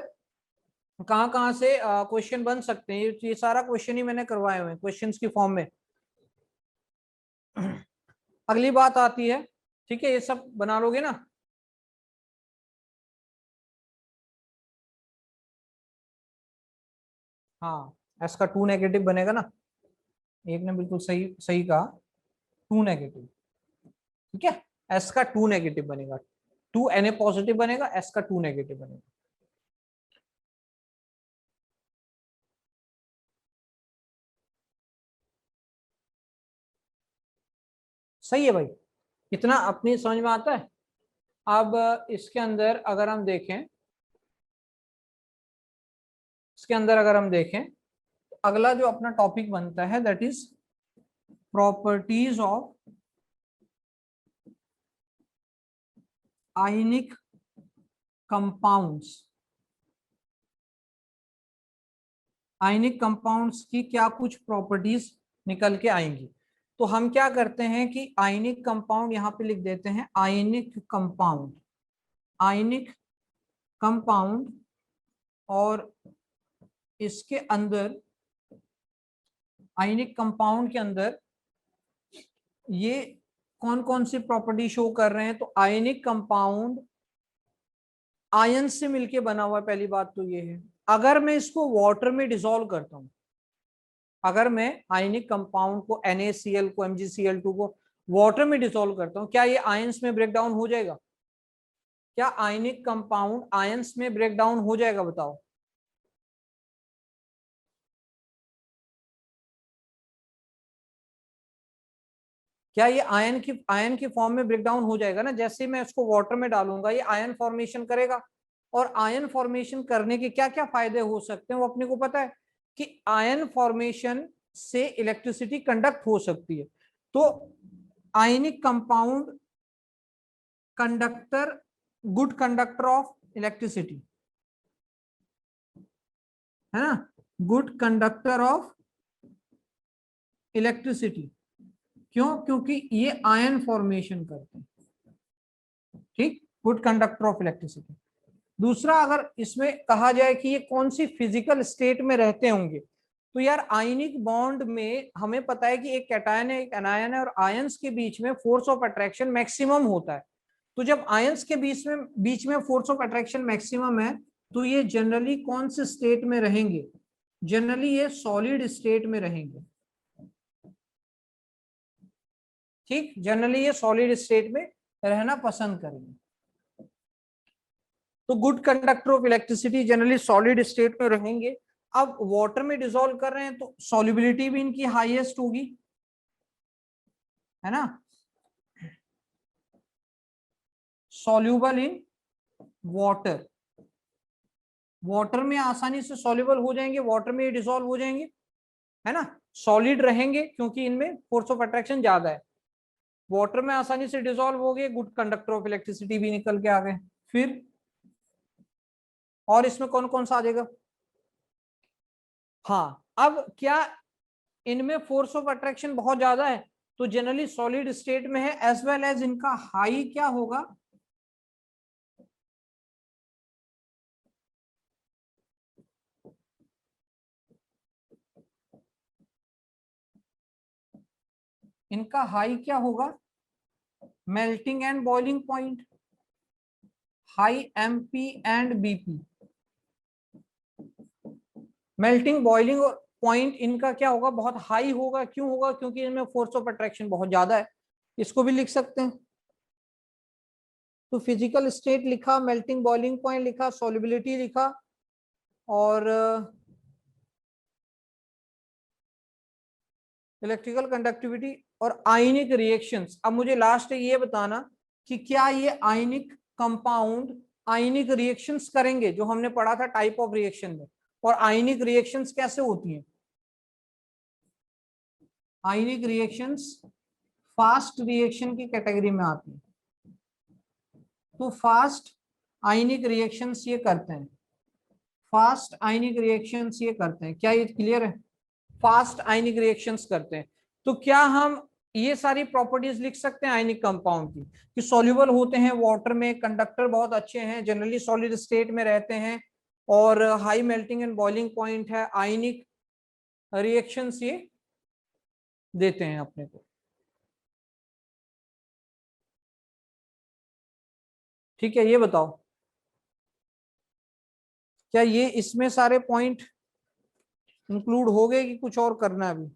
कहाँ कहाँ से क्वेश्चन बन सकते हैं। ये सारा क्वेश्चन ही मैंने करवाए हुए हैं क्वेश्चंस की फॉर्म में। अगली बात आती है, ठीक है, ये सब बना लोगे ना। हाँ, एस का 2 नेगेटिव बनेगा ना, एक ने बिल्कुल सही सही कहा, 2 नेगेटिव, ठीक है। एस का 2 नेगेटिव बनेगा, 2 Na पॉजिटिव बनेगा, एस का 2 नेगेटिव बनेगा। सही है भाई, इतना अपनी समझ में आता है। अब इसके अंदर अगर हम देखें, तो अगला जो अपना टॉपिक बनता है that is properties of ionic compounds. Ionic compounds की क्या कुछ प्रॉपर्टीज निकल के आएंगी। तो हम क्या करते हैं कि आयनिक कंपाउंड यहां पे लिख देते हैं, आयनिक कंपाउंड, आयनिक कंपाउंड, और इसके अंदर, आयनिक कंपाउंड के अंदर ये कौन कौन सी प्रॉपर्टी शो कर रहे हैं। तो आयनिक कंपाउंड आयन से मिलके बना हुआ है, पहली बात तो ये है। अगर मैं इसको वाटर में डिसॉल्व करता हूं, अगर मैं आयनिक कंपाउंड को NaCl को MgCl2 को वाटर में डिसॉल्व करता हूं, क्या ये आयंस में ब्रेक डाउन हो जाएगा? क्या आयनिक कंपाउंड आयंस में ब्रेक डाउन हो जाएगा, बताओ। क्या ये आयन की फॉर्म में ब्रेक डाउन हो जाएगा ना? जैसे मैं इसको वाटर में डालूंगा ये आयन फॉर्मेशन करेगा। और आयन फॉर्मेशन करने के क्या क्या फायदे हो सकते हैं वो अपने को पता है कि आयन फॉर्मेशन से इलेक्ट्रिसिटी कंडक्ट हो सकती है। तो ionic compound conductor, good conductor of electricity, है ना, गुड कंडक्टर ऑफ इलेक्ट्रिसिटी। क्यों? क्योंकि ये आयन फॉर्मेशन करते हैं, ठीक, गुड कंडक्टर ऑफ इलेक्ट्रिसिटी। दूसरा, अगर इसमें कहा जाए कि ये कौन सी फिजिकल स्टेट में रहते होंगे, तो यार आयनिक बॉन्ड में हमें पता है कि एक कैटायन है, एक एनायन है, और आयंस के बीच में फोर्स ऑफ अट्रैक्शन मैक्सिमम होता है। तो जब आयंस के बीच में फोर्स ऑफ अट्रैक्शन मैक्सिमम है, तो ये जनरली कौन से स्टेट में रहेंगे? जनरली ये सॉलिड स्टेट में रहेंगे, ठीक, जनरली ये सॉलिड स्टेट में रहना पसंद करेंगे। तो good conductor of electricity generally solid state में रहेंगे। अब वाटर में डिसॉल्व कर रहे हैं तो सॉल्युबिलिटी भी इनकी हाईएस्ट होगी, है ना, सॉल्यूबल इन वाटर, वाटर में आसानी से सॉल्युबल हो जाएंगे, वाटर में डिसॉल्व हो जाएंगे, है ना, सॉलिड रहेंगे क्योंकि इनमें फोर्स ऑफ अट्रैक्शन ज्यादा है, वाटर में आसानी से डिसॉल्व हो गए, गुड कंडक्टर ऑफ इलेक्ट्रिसिटी भी निकल के आ गए। फिर और इसमें कौन कौन सा आ जाएगा? हाँ, अब क्या इनमें फोर्स ऑफ अट्रैक्शन बहुत ज्यादा है तो जनरली सॉलिड स्टेट में है, एज वेल एज इनका हाई क्या होगा, इनका हाई क्या होगा, melting and boiling point, high MP and BP। Melting boiling point इनका क्या होगा, बहुत हाई होगा। क्यों होगा? क्योंकि इनमें फोर्स ऑफ अट्रैक्शन बहुत ज्यादा है। इसको भी लिख सकते हैं। तो फिजिकल स्टेट लिखा, मेल्टिंग बॉइलिंग पॉइंट लिखा, सॉल्युबिलिटी लिखा, और इलेक्ट्रिकल कंडक्टिविटी और आयनिक रिएक्शंस। अब मुझे लास्ट ये बताना कि क्या ये आयनिक कंपाउंड आयनिक रिएक्शंस करेंगे, जो हमने पढ़ा था टाइप ऑफ रिएक्शन में। और आयनिक रिएक्शंस कैसे होती हैं? आयनिक रिएक्शंस फास्ट रिएक्शन की कैटेगरी में आती है। तो फास्ट आयनिक रिएक्शंस ये करते हैं, फास्ट आयनिक रिएक्शंस ये करते हैं, क्या ये क्लियर है? फास्ट आयनिक रिएक्शंस करते हैं। तो क्या हम ये सारी प्रॉपर्टीज लिख सकते हैं आयनिक कंपाउंड की, कि सॉल्युबल होते हैं वाटर में, कंडक्टर बहुत अच्छे हैं, जनरली सॉलिड स्टेट में रहते हैं, और high melting and boiling point है, आयनिक रिएक्शंस ये देते हैं अपने को। ठीक है, ये बताओ, क्या ये इसमें सारे पॉइंट इंक्लूड हो गए कि कुछ और करना है अभी?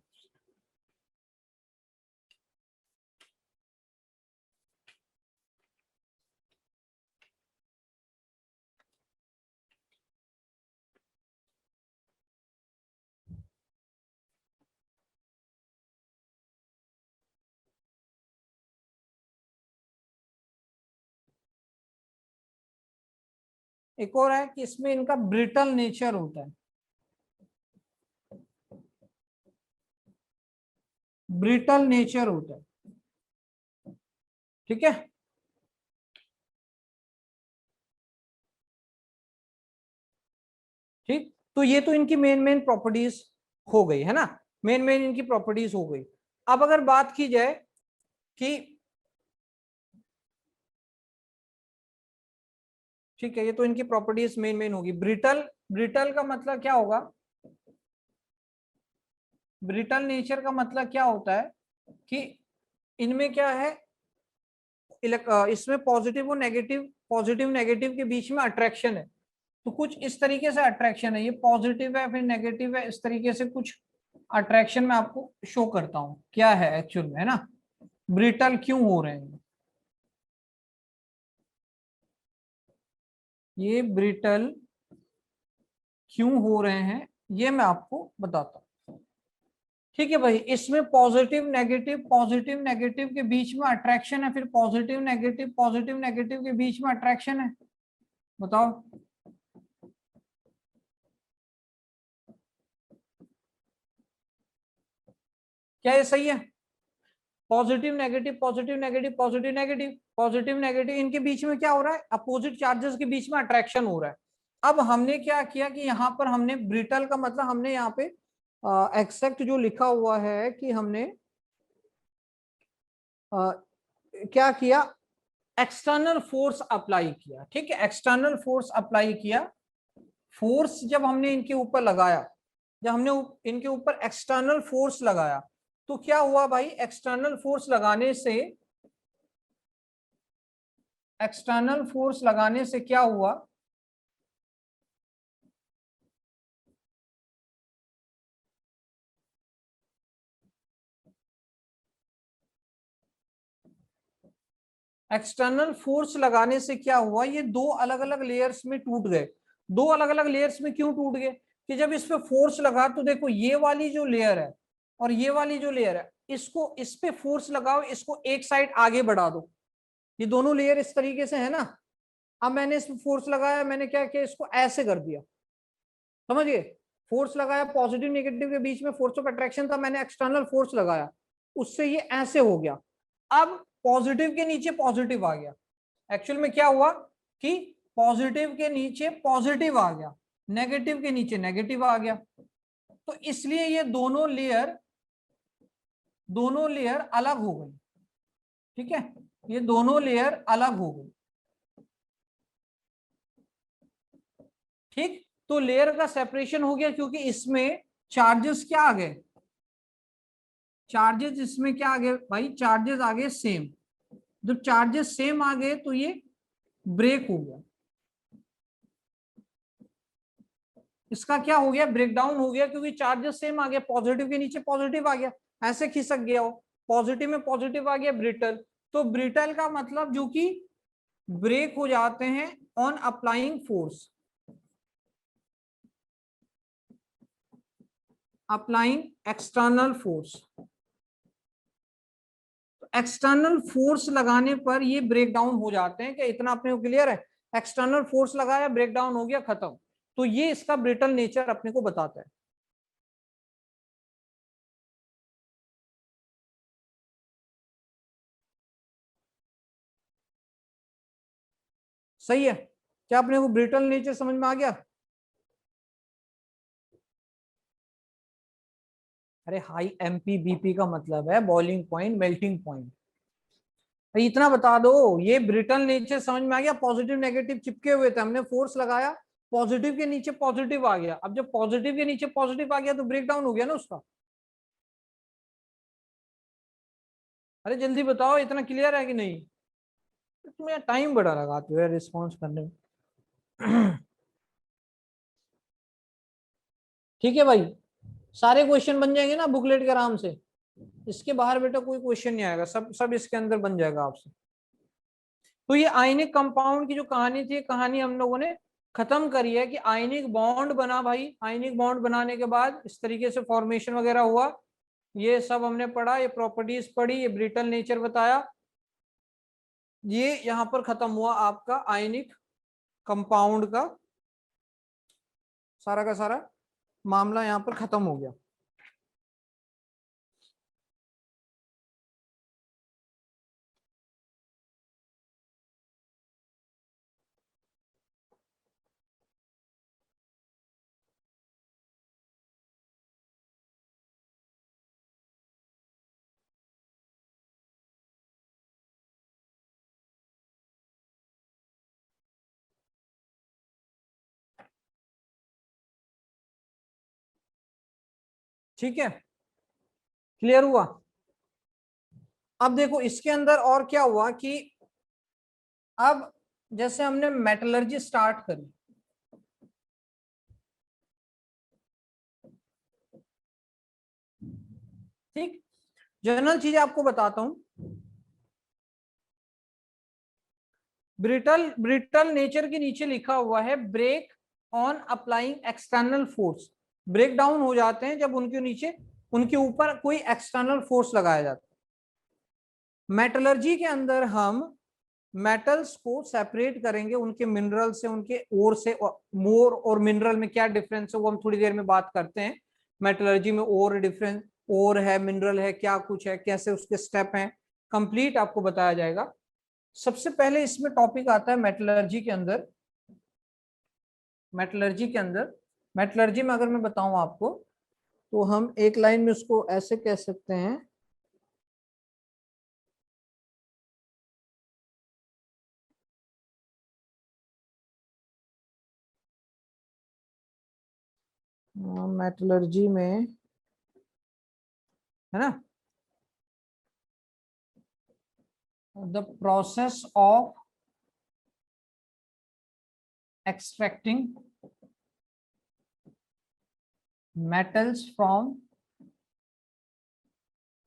एक और है कि इसमें इनका ब्रिटल नेचर होता है, ब्रिटल नेचर होता है, ठीक है। ठीक, तो ये तो इनकी मेन मेन प्रॉपर्टीज हो गई है ना, मेन मेन इनकी प्रॉपर्टीज हो गई। अब अगर बात की जाए कि ठीक है, ये तो इनकी प्रॉपर्टीज मेन मेन होगी। ब्रिटल, ब्रिटल का मतलब क्या होगा, ब्रिटल नेचर का मतलब क्या होता है कि इनमें क्या है, इसमें पॉजिटिव और नेगेटिव, पॉजिटिव नेगेटिव के बीच में अट्रैक्शन है। तो कुछ इस तरीके से अट्रैक्शन है, ये पॉजिटिव है फिर नेगेटिव है, इस तरीके से कुछ अट्रैक्शन मैं आपको शो करता हूं क्या है एक्चुअल में, है ना, ब्रिटल क्यों हो रहे हैं, ये ब्रिटल क्यों हो रहे हैं ये मैं आपको बताता हूं। ठीक है भाई, इसमें पॉजिटिव नेगेटिव के बीच में अट्रैक्शन है, फिर पॉजिटिव नेगेटिव के बीच में अट्रैक्शन है। बताओ, क्या ये सही है? Positive negative positive negative positive negative positive negative, इनके बीच में क्या हो रहा है, अपोजिट चार्जेस के बीच में अट्रैक्शन हो रहा है। अब हमने क्या किया कि यहाँ पर हमने ब्रिटल का मतलब हमने यहाँ पे एक्सेप्ट जो लिखा हुआ है कि हमने आ, क्या किया, एक्सटर्नल फोर्स अप्लाई किया। ठीक है, एक्सटर्नल फोर्स अप्लाई किया। फोर्स जब हमने इनके ऊपर लगाया, जब हमने इनके ऊपर एक्सटर्नल फोर्स लगाया तो क्या हुआ भाई, एक्सटर्नल फोर्स लगाने से, एक्सटर्नल फोर्स लगाने से क्या हुआ, एक्सटर्नल फोर्स लगाने से क्या हुआ, ये दो अलग अलग लेयर्स में टूट गए। दो अलग अलग लेयर्स में क्यों टूट गए, कि जब इस पे फोर्स लगा तो देखो ये वाली जो लेयर है और ये वाली जो लेयर है, इसको इस पे फोर्स लगाओ, इसको एक साइड आगे बढ़ा दो, ये दोनों लेयर इस तरीके से है ना। अब मैंने इस पे फोर्स लगाया, मैंने क्या किया, इसको ऐसे कर दिया, समझ गए, फोर्स लगाया, पॉजिटिव नेगेटिव के बीच में फोर्स ऑफ अट्रैक्शन था, मैंने एक्सटर्नल फोर्स लगाया, उससे ये ऐसे हो गया। अब पॉजिटिव के नीचे पॉजिटिव आ गया, एक्चुअल में क्या हुआ कि पॉजिटिव के नीचे पॉजिटिव आ गया, नेगेटिव के नीचे नेगेटिव आ गया। तो इसलिए ये दोनों लेयर अलग हो गई। ठीक है, ये दोनों लेयर अलग हो गई। ठीक, तो लेयर का सेपरेशन हो गया क्योंकि इसमें चार्जेस क्या आ गए, चार्जेस इसमें क्या आ गए भाई, चार्जेस आ गए सेम। जब चार्जेस सेम आ गए तो ये ब्रेक हो गया, इसका क्या हो गया, ब्रेकडाउन हो गया, क्योंकि चार्जेस सेम आ गया, पॉजिटिव के नीचे पॉजिटिव आ गया, ऐसे खिसक गया हो, पॉजिटिव में पॉजिटिव आ गया, ब्रिटल। तो ब्रिटल का मतलब जो कि ब्रेक हो जाते हैं on applying force, applying external force. External force लगाने पर ये ब्रेक डाउन हो जाते हैं, क्या इतना अपने को क्लियर है, एक्सटर्नल फोर्स लगाया, ब्रेक डाउन हो गया, खत्म। तो ये इसका ब्रिटल नेचर अपने को बताता है। सही है, क्या अपने को ब्रिटल नेचर समझ में आ गया? अरे हाई एमपी बीपी का मतलब है बॉइलिंग पॉइंट, मेल्टिंग पॉइंट। इतना बता दो, ये ब्रिटल नेचर समझ में आ गया, पॉजिटिव नेगेटिव चिपके हुए थे, हमने फोर्स लगाया, पॉजिटिव के नीचे पॉजिटिव आ गया, अब जब पॉजिटिव के नीचे पॉजिटिव आ गया तो ब्रेक डाउन हो गया ना उसका। अरे जल्दी बताओ, इतना क्लियर है कि नहीं? तुम्हें टाइम बड़ा लगाते हो रिस्पॉन्स करने में। ठीक है भाई, सारे क्वेश्चन बन जाएंगे ना बुकलेट के आराम से, इसके बाहर बेटा कोई क्वेश्चन नहीं आएगा, सब सब इसके अंदर बन जाएगा आपसे। तो ये आयनिक कंपाउंड की जो कहानी थी, कहानी हम लोगों ने खत्म करी है कि आयनिक बॉन्ड बना भाई, आयनिक बॉन्ड बनाने के बाद इस तरीके से फॉर्मेशन वगैरह हुआ, ये सब हमने पढ़ा, ये प्रॉपर्टीज पढ़ी, ये ब्रिटल नेचर बताया, ये यहाँ पर खत्म हुआ आपका आयनिक कंपाउंड का सारा मामला यहां पर खत्म हो गया। ठीक है, क्लियर हुआ। अब देखो इसके अंदर और क्या हुआ कि अब जैसे हमने मेटलर्जी स्टार्ट करी, ठीक, जनरल चीज आपको बताता हूं। ब्रिटल ब्रिटल नेचर के नीचे लिखा हुआ है break on applying external force. Break down हो जाते हैं जब उनके नीचे, उनके ऊपर कोई एक्सटर्नल फोर्स लगाया जाता है। मेटलर्जी के अंदर हम मेटल्स को सेपरेट करेंगे उनके मिनरल से, उनके ओर से। मोर और मिनरल में क्या डिफरेंस है वो हम थोड़ी देर में बात करते हैं। मेटलर्जी में ओर डिफरेंस, ओर है, मिनरल है, क्या कुछ है, कैसे उसके स्टेप हैं, कंप्लीट आपको बताया जाएगा। सबसे पहले इसमें टॉपिक आता है मेटलर्जी के अंदर। मेटलर्जी में अगर मैं बताऊं आपको, तो हम एक लाइन में उसको ऐसे कह सकते हैं, मेटलर्जी में, है ना, the process of extracting metals from,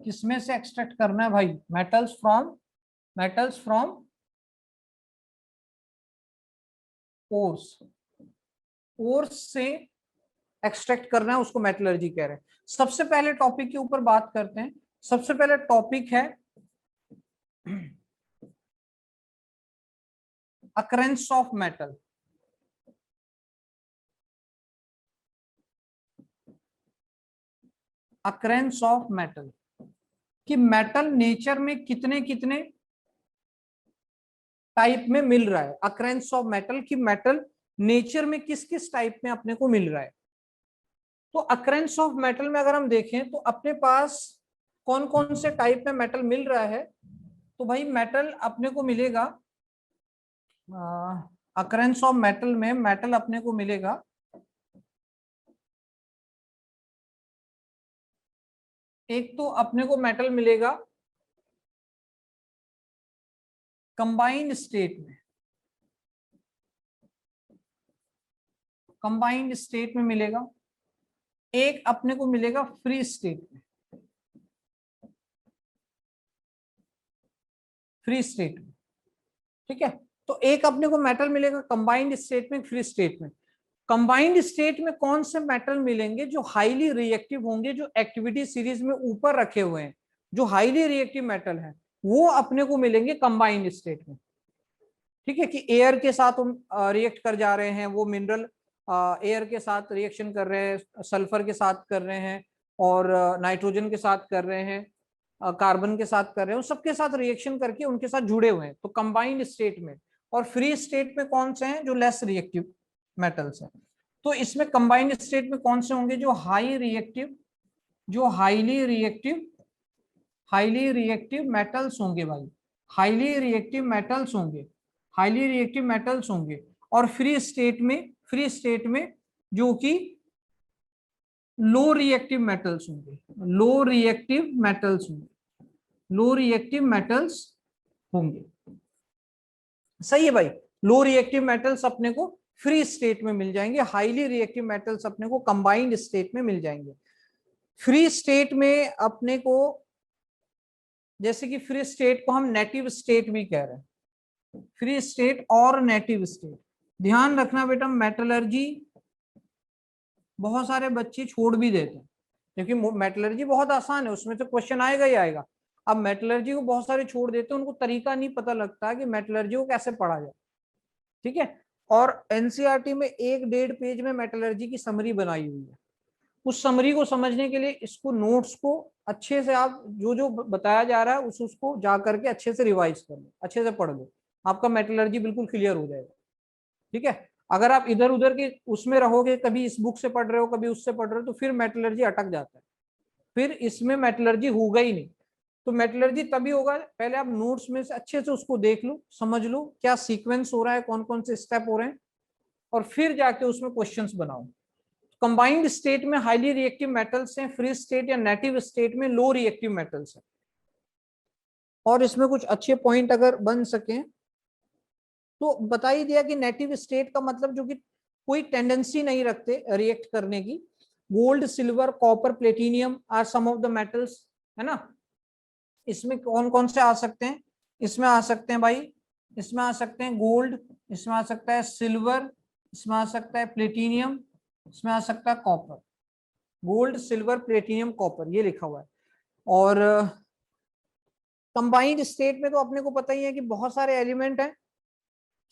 किसमें से एक्सट्रैक्ट करना है भाई, मेटल्स फ्रॉम ओर्स, ओर्स से एक्सट्रैक्ट करना है, उसको मेटलर्जी कह रहे हैं। सबसे पहले टॉपिक के ऊपर बात करते हैं। सबसे पहले टॉपिक है occurrence of metal. Occurrence of metal, कि मेटल नेचर में कितने कितने टाइप में मिल रहा है। अकरेंस ऑफ मेटल, कि मेटल नेचर में किस किस टाइप में अपने को मिल रहा है। तो अकरेंस ऑफ मेटल में अगर हम देखें तो अपने पास कौन कौन से टाइप में मेटल मिल रहा है, तो भाई मेटल अपने को मिलेगा, अकरेंस ऑफ मेटल में मेटल अपने को मिलेगा, एक तो अपने को मेटल मिलेगा कंबाइंड स्टेट में, कंबाइंड स्टेट में मिलेगा, एक अपने को मिलेगा फ्री स्टेट में, फ्री स्टेट में। ठीक है, तो एक अपने को मेटल मिलेगा कंबाइंड स्टेट में, फ्री स्टेट में। कंबाइंड स्टेट में कौन से मेटल मिलेंगे, जो हाईली रिएक्टिव होंगे, जो एक्टिविटी सीरीज में ऊपर रखे हुए हैं, जो हाईली रिएक्टिव मेटल है, वो अपने को मिलेंगे कंबाइंड स्टेट में। ठीक है, कि एयर के साथ हम रिएक्ट कर जा रहे हैं, वो मिनरल एयर के साथ रिएक्शन कर रहे हैं, सल्फर के साथ कर रहे हैं, और नाइट्रोजन के साथ कर रहे हैं, कार्बन के साथ कर रहे हैं, उन सबके साथ रिएक्शन करके उनके साथ जुड़े हुए हैं, तो कंबाइंड स्टेट में। और फ्री स्टेट में कौन से हैं, जो लेस रिएक्टिव मेटल्स हैं। तो इसमें कंबाइंड स्टेट में कौन से होंगे, जो हाई रिएक्टिव, जो हाईली रिएक्टिव मेटल्स होंगे भाई, हाईली रिएक्टिव मेटल्स होंगे, हाईली रिएक्टिव मेटल्स होंगे। और फ्री स्टेट में जो कि लो रिएक्टिव मेटल्स होंगे, लो रिएक्टिव मेटल्स होंगे, लो रिएक्टिव मेटल्स होंगे। सही है भाई, लो रिएक्टिव मेटल्स अपने को फ्री स्टेट में मिल जाएंगे, हाईली रिएक्टिव मेटल्स अपने को कंबाइंड स्टेट में मिल जाएंगे। फ्री स्टेट में अपने को, जैसे कि फ्री स्टेट को हम नेटिव स्टेट भी कह रहे हैं, फ्री स्टेट और नेटिव स्टेट। ध्यान रखना बेटा, मेटलर्जी बहुत सारे बच्चे छोड़ भी देते हैं, क्योंकि मेटलर्जी बहुत आसान है, उसमें तो क्वेश्चन आएगा ही आएगा। अब मेटलर्जी को बहुत सारे छोड़ देते हैं, उनको तरीका नहीं पता लगता कि मेटलर्जी को कैसे पढ़ा जाए। ठीक है, और एनसीईआरटी में 1-1.5 पेज में मेटलर्जी की समरी बनाई हुई है। उस समरी को समझने के लिए इसको नोट्स को अच्छे से आप जो जो बताया जा रहा है उसको जा करके अच्छे से रिवाइज कर लो, अच्छे से पढ़ लो, आपका मेटलर्जी बिल्कुल क्लियर हो जाएगा। ठीक है, अगर आप इधर उधर के उसमें रहोगे, कभी इस बुक से पढ़ रहे हो कभी उससे पढ़ रहे हो, तो फिर मेटलर्जी अटक जाता है, फिर इसमें मेटलर्जी होगा ही नहीं। तो मेटलर्जी तभी होगा, पहले आप नोट्स में से अच्छे से उसको देख लो, समझ लो क्या सीक्वेंस हो रहा है, कौन कौन से स्टेप हो रहे हैं, और फिर जाके उसमें क्वेश्चंस बनाओ। कंबाइंड स्टेट में हाईली रिएक्टिव मेटल्स हैं, फ्री स्टेट या नेटिव स्टेट में लो रिएक्टिव मेटल्स हैं। और इसमें कुछ अच्छे पॉइंट अगर बन सके तो बता ही दिया कि नेटिव स्टेट का मतलब जो कि कोई टेंडेंसी नहीं रखते रिएक्ट करने की। Gold, silver, copper, platinum are some of the metals, है ना। इसमें कौन कौन से आ सकते हैं, इसमें आ सकते हैं भाई, इसमें आ सकते हैं गोल्ड, इसमें आ सकता है सिल्वर, इसमें आ सकता है प्लेटिनियम, इसमें आ सकता है copper. Gold, silver, platinum, copper, ये लिखा हुआ है। और कंबाइंड स्टेट में तो अपने को पता ही है कि बहुत सारे एलिमेंट हैं,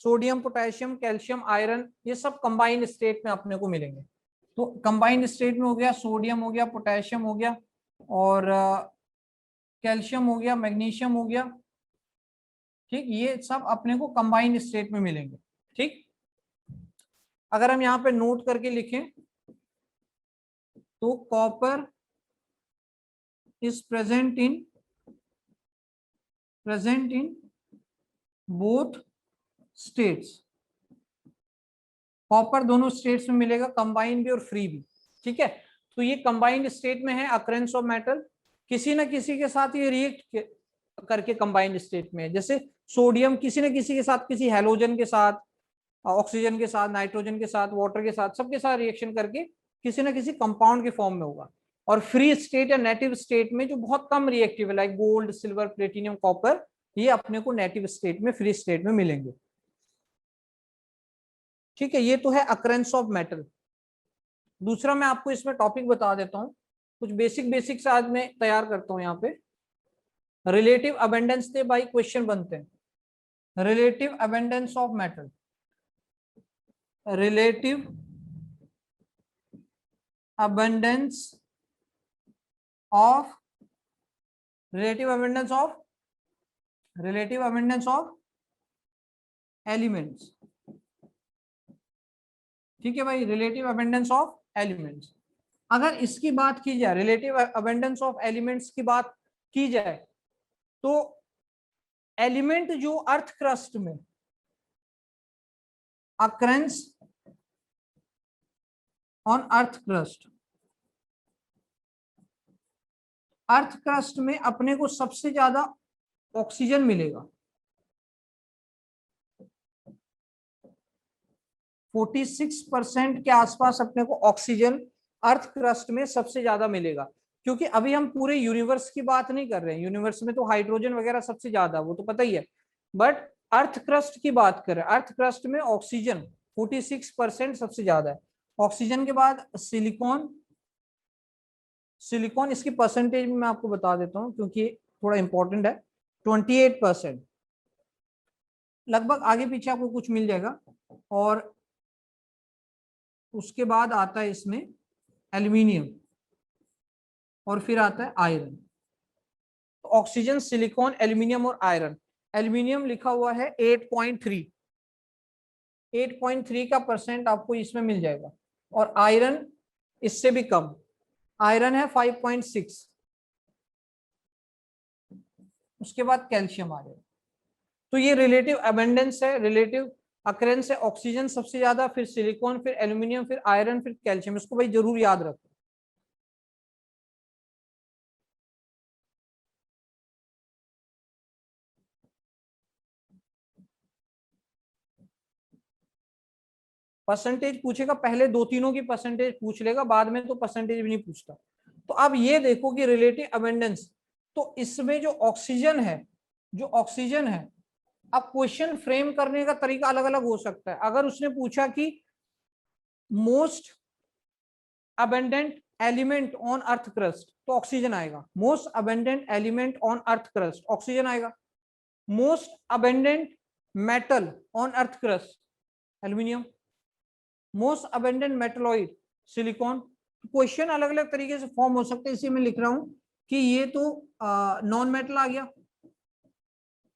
सोडियम, पोटेशियम, कैल्शियम, आयरन, ये सब कंबाइंड स्टेट में अपने को मिलेंगे। तो कंबाइंड स्टेट में हो गया सोडियम, हो गया पोटेशियम, हो गया और कैल्शियम हो गया, मैग्नीशियम हो गया। ठीक, ये सब अपने को कंबाइंड स्टेट में मिलेंगे। ठीक, अगर हम यहाँ पे नोट करके लिखें तो copper is present in both states. Copper दोनों स्टेट्स में मिलेगा, कंबाइंड भी और फ्री भी। ठीक है, तो ये कंबाइंड स्टेट में है अकरेंस ऑफ मेटल, किसी ना किसी के साथ ये रिएक्ट करके कंबाइंड स्टेट में है। जैसे सोडियम किसी न किसी के साथ, किसी हेलोजन के साथ, ऑक्सीजन के साथ, नाइट्रोजन के साथ, वाटर के साथ, सबके साथ रिएक्शन करके किसी ना किसी कंपाउंड के फॉर्म में होगा। और फ्री स्टेट या नेटिव स्टेट में जो बहुत कम रिएक्टिव है, like gold, silver, platinum, copper, ये अपने को नेटिव स्टेट में, फ्री स्टेट में मिलेंगे। ठीक है, ये तो है अकरेंस ऑफ मेटल। दूसरा मैं आपको इसमें टॉपिक बता देता हूँ, कुछ बेसिक बेसिक्स आज मैं तैयार करता हूँ यहाँ पे। रिलेटिव अबेंडेंस से भाई क्वेश्चन बनते हैं। Relative abundance of metal, relative abundance of, relative abundance of, relative abundance of elements. ठीक है भाई, रिलेटिव अबेंडेंस ऑफ एलिमेंट्स। अगर इसकी बात की जाए, रिलेटिव अबेंडेंस ऑफ एलिमेंट्स की बात की जाए, तो एलिमेंट जो अर्थ क्रस्ट में occurrence on earth crust, earth crust में अपने को सबसे ज्यादा ऑक्सीजन मिलेगा। 46% के आसपास अपने को ऑक्सीजन अर्थ क्रस्ट में सबसे ज्यादा मिलेगा। क्योंकि अभी हम पूरे यूनिवर्स की बात नहीं कर रहे हैं, यूनिवर्स में तो हाइड्रोजन वगैरह सबसे ज्यादा, वो तो पता ही है, बट अर्थ क्रस्ट की बात करें, अर्थ क्रस्ट में ऑक्सीजन 46% सबसे ज्यादा है। ऑक्सीजन के बाद सिलिकॉन, सिलिकॉन इसकी परसेंटेज में मैं आपको बता देता हूं क्योंकि थोड़ा इंपॉर्टेंट है, 28%, लगभग आगे पीछे आपको कुछ मिल जाएगा। और उसके बाद आता है इसमें एल्यूमिनियम, और फिर आता है आयरन। तो ऑक्सीजन, सिलिकॉन, एल्यूमिनियम और आयरन। एल्यूमिनियम लिखा हुआ है 8.3, 8.3 का परसेंट आपको इसमें मिल जाएगा। और आयरन इससे भी कम, आयरन है 5.6। उसके बाद कैल्शियम आ जाएगा। तो ये रिलेटिव अबेंडेंस है, रिलेटिव अकरेंस है। ऑक्सीजन सबसे ज्यादा, फिर सिलिकॉन, फिर एल्यूमिनियम, फिर आयरन, फिर कैल्शियम। इसको भाई जरूर याद रखो। परसेंटेज पूछेगा, पहले दो तीनों की परसेंटेज पूछ लेगा, बाद में तो परसेंटेज भी नहीं पूछता। तो अब ये देखो कि रिलेटिव अबेंडेंस, तो इसमें जो ऑक्सीजन है, जो ऑक्सीजन है, अब क्वेश्चन फ्रेम करने का तरीका अलग अलग हो सकता है। अगर उसने पूछा कि most abundant element on earth crust, तो ऑक्सीजन आएगा। Most abundant element on earth crust, oxygen आएगा। Most abundant metal on earth crust, aluminium. Most abundant metalloid silicon. Question अलग अलग तरीके से फॉर्म हो सकते हैं, इसी में लिख रहा हूं कि ये तो नॉन मेटल आ गया,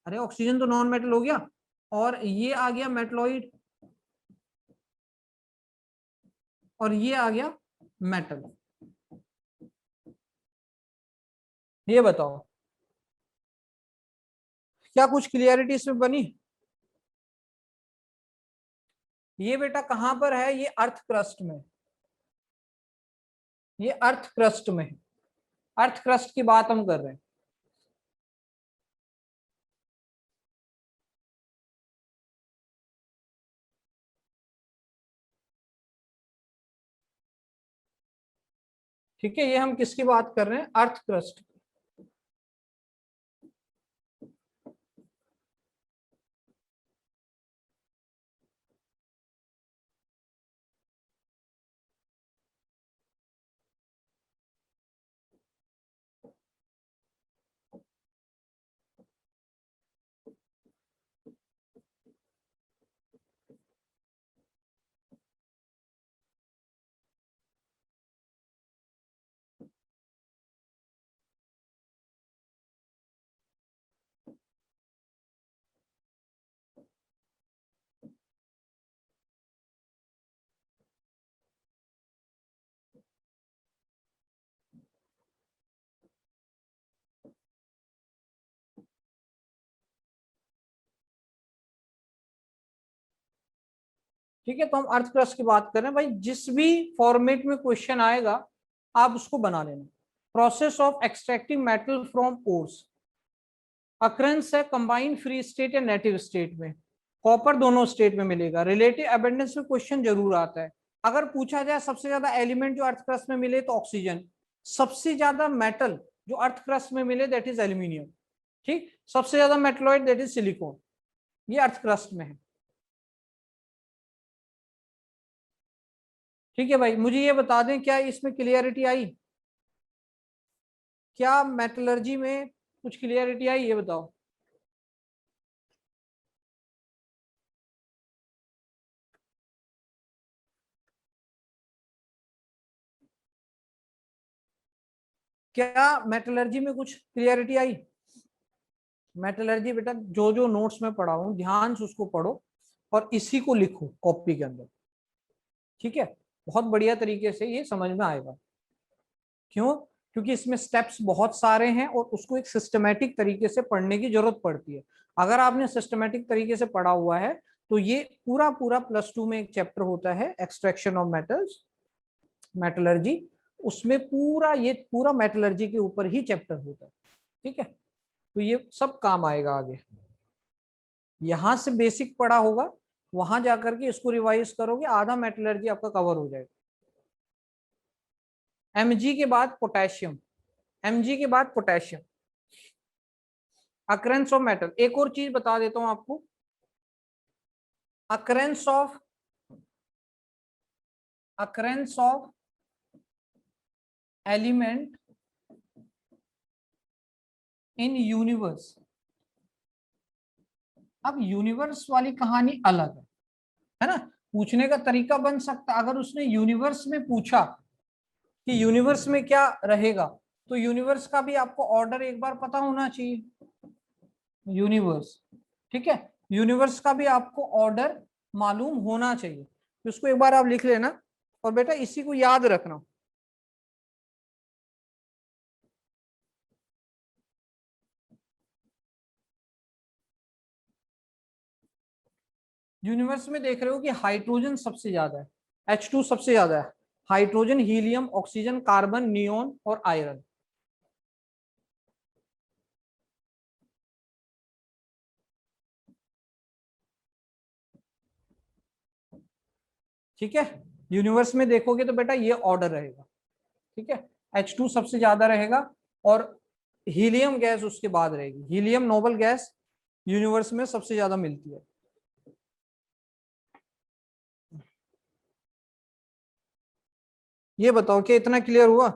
अरे ऑक्सीजन तो नॉन मेटल हो गया, और ये आ गया मेटलॉइड, और ये आ गया मेटल। ये बताओ क्या कुछ क्लियरिटी इसमें बनी? ये बेटा कहां पर है? ये अर्थ क्रस्ट में, ये अर्थ क्रस्ट में, अर्थ क्रस्ट की बात हम कर रहे हैं। ठीक है, ये हम किसकी बात कर रहे हैं? Earth crust. ठीक है, तो हम अर्थ क्रस्ट की बात कर रहे हैं भाई, जिस भी फॉर्मेट में क्वेश्चन आएगा आप उसको बना लेना। Process of extracting metal from ores. Occurrence है कंबाइंड फ्री स्टेट या नेटिव स्टेट में। कॉपर दोनों स्टेट में मिलेगा। रिलेटिव अबेंडेंस में क्वेश्चन जरूर आता है। अगर पूछा जाए सबसे ज्यादा एलिमेंट जो अर्थ क्रस्ट में मिले तो ऑक्सीजन, सबसे ज्यादा मेटल जो अर्थ क्रस्ट में मिले दैट इज एल्यूमिनियम। ठीक, सबसे ज्यादा मेटलॉइड दैट इज सिलिकॉन, ये अर्थ क्रस्ट में है। ठीक है भाई, मुझे ये बता दें क्या इसमें क्लियरिटी आई? क्या मेटलर्जी में कुछ क्लियरिटी आई, ये बताओ। क्या मेटलर्जी में कुछ क्लियरिटी आई? मेटलर्जी बेटा जो जो नोट्स में पढ़ा हूं ध्यान से उसको पढ़ो और इसी को लिखो कॉपी के अंदर। ठीक है, बहुत बढ़िया तरीके से ये समझ में आएगा। क्यों? क्योंकि इसमें स्टेप्स बहुत सारे हैं और उसको एक सिस्टमेटिक तरीके से पढ़ने की जरूरत पड़ती है। अगर आपने सिस्टमेटिक तरीके से पढ़ा हुआ है तो ये पूरा पूरा +2 में एक चैप्टर होता है एक्सट्रैक्शन ऑफ मेटल्स, मेटलर्जी, उसमें पूरा ये पूरा मेटलर्जी के ऊपर ही चैप्टर होता है। ठीक है, तो ये सब काम आएगा आगे। यहां से बेसिक पढ़ा होगा, वहां जाकर के इसको रिवाइज करोगे, आधा मेटलर्जी आपका कवर हो जाएगा। Mg के बाद पोटेशियम, Mg के बाद पोटेशियम, अक्रेंस ऑफ मेटल। एक और चीज बता देता हूं आपको, occurrence of element in universe. अब यूनिवर्स वाली कहानी अलग है ना? पूछने का तरीका बन सकता, अगर उसने यूनिवर्स में पूछा कि यूनिवर्स में क्या रहेगा, तो यूनिवर्स का भी आपको ऑर्डर एक बार पता होना चाहिए। यूनिवर्स, ठीक है, यूनिवर्स का भी आपको ऑर्डर मालूम होना चाहिए, तो इसको एक बार आप लिख लेना और बेटा इसी को याद रखना। यूनिवर्स में देख रहे हो कि हाइड्रोजन सबसे ज्यादा है, H2 सबसे ज्यादा है, hydrogen, helium, oxygen, carbon, neon और आयरन। ठीक है, यूनिवर्स में देखोगे तो बेटा ये ऑर्डर रहेगा। ठीक है, H2 सबसे ज्यादा रहेगा और हीलियम गैस उसके बाद रहेगी। हीलियम नोबल गैस यूनिवर्स में सबसे ज्यादा मिलती है। ये बताओ कि इतना क्लियर हुआ?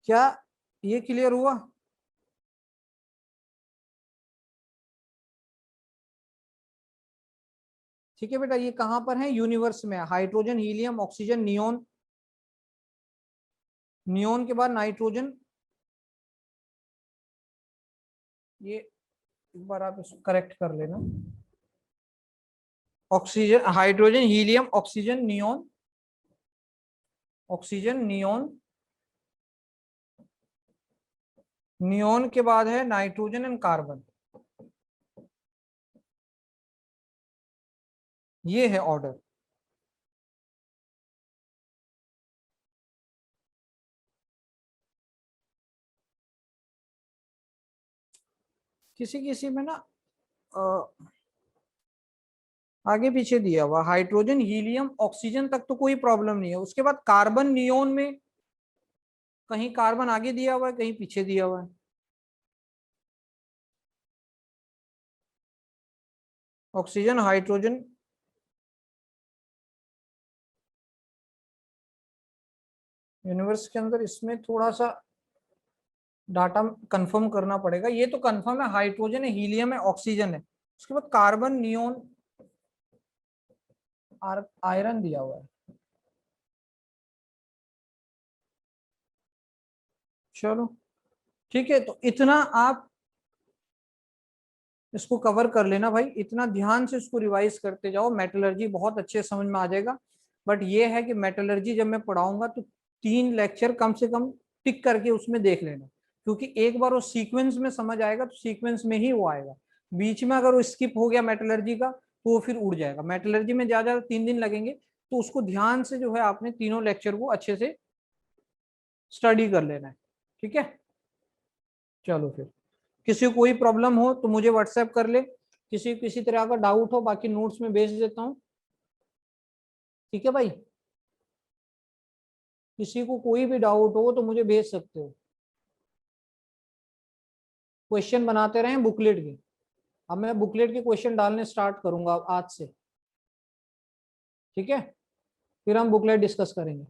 क्या ये क्लियर हुआ? ठीक है बेटा, ये कहां पर है? यूनिवर्स में। Hydrogen, helium, oxygen, neon, neon के बाद नाइट्रोजन। ये एक बार आप इसको करेक्ट कर लेना। Oxygen, hydrogen, helium, oxygen, neon, oxygen, neon, neon के बाद है नाइट्रोजन एंड कार्बन। ये है ऑर्डर। किसी किसी में ना आगे पीछे दिया हुआ, हाइड्रोजन, हीलियम, ऑक्सीजन तक तो कोई प्रॉब्लम नहीं है। उसके बाद कार्बन, नियोन में कहीं कार्बन आगे दिया हुआ है, कहीं पीछे दिया हुआ है। ऑक्सीजन, हाइड्रोजन, यूनिवर्स के अंदर इसमें थोड़ा सा डाटा कंफर्म करना पड़ेगा। ये तो कंफर्म है, हाइड्रोजन है, हीलियम है, ऑक्सीजन है। उसके बाद कार्बन, नियोन, आयरन दिया हुआ है। चलो ठीक है, तो इतना आप इसको कवर कर लेना भाई, इतना ध्यान से इसको रिवाइज करते जाओ, मेटलर्जी बहुत अच्छे समझ में आ जाएगा। बट ये है कि मेटलर्जी जब मैं पढ़ाऊंगा तो 3 लेक्चर कम से कम टिक करके उसमें देख लेना, क्योंकि एक बार वो सीक्वेंस में समझ आएगा तो सीक्वेंस में ही वो आएगा। बीच में अगर वो स्किप हो गया मेटलर्जी का तो वो फिर उड़ जाएगा। मेटलर्जी में ज्यादा 3 दिन लगेंगे, तो उसको ध्यान से जो है आपने तीनों लेक्चर को अच्छे से स्टडी कर लेना है। ठीक है, चलो फिर किसी को कोई प्रॉब्लम हो तो मुझे व्हाट्सएप कर ले, किसी किसी तरह का डाउट हो बाकी नोट्स में भेज देता हूँ। ठीक है भाई, किसी को कोई भी डाउट हो तो मुझे भेज सकते हो। क्वेश्चन बनाते रहें बुकलेट के। अब मैं बुकलेट के क्वेश्चन डालने स्टार्ट करूंगा आज से। ठीक है, फिर हम बुकलेट डिस्कस करेंगे।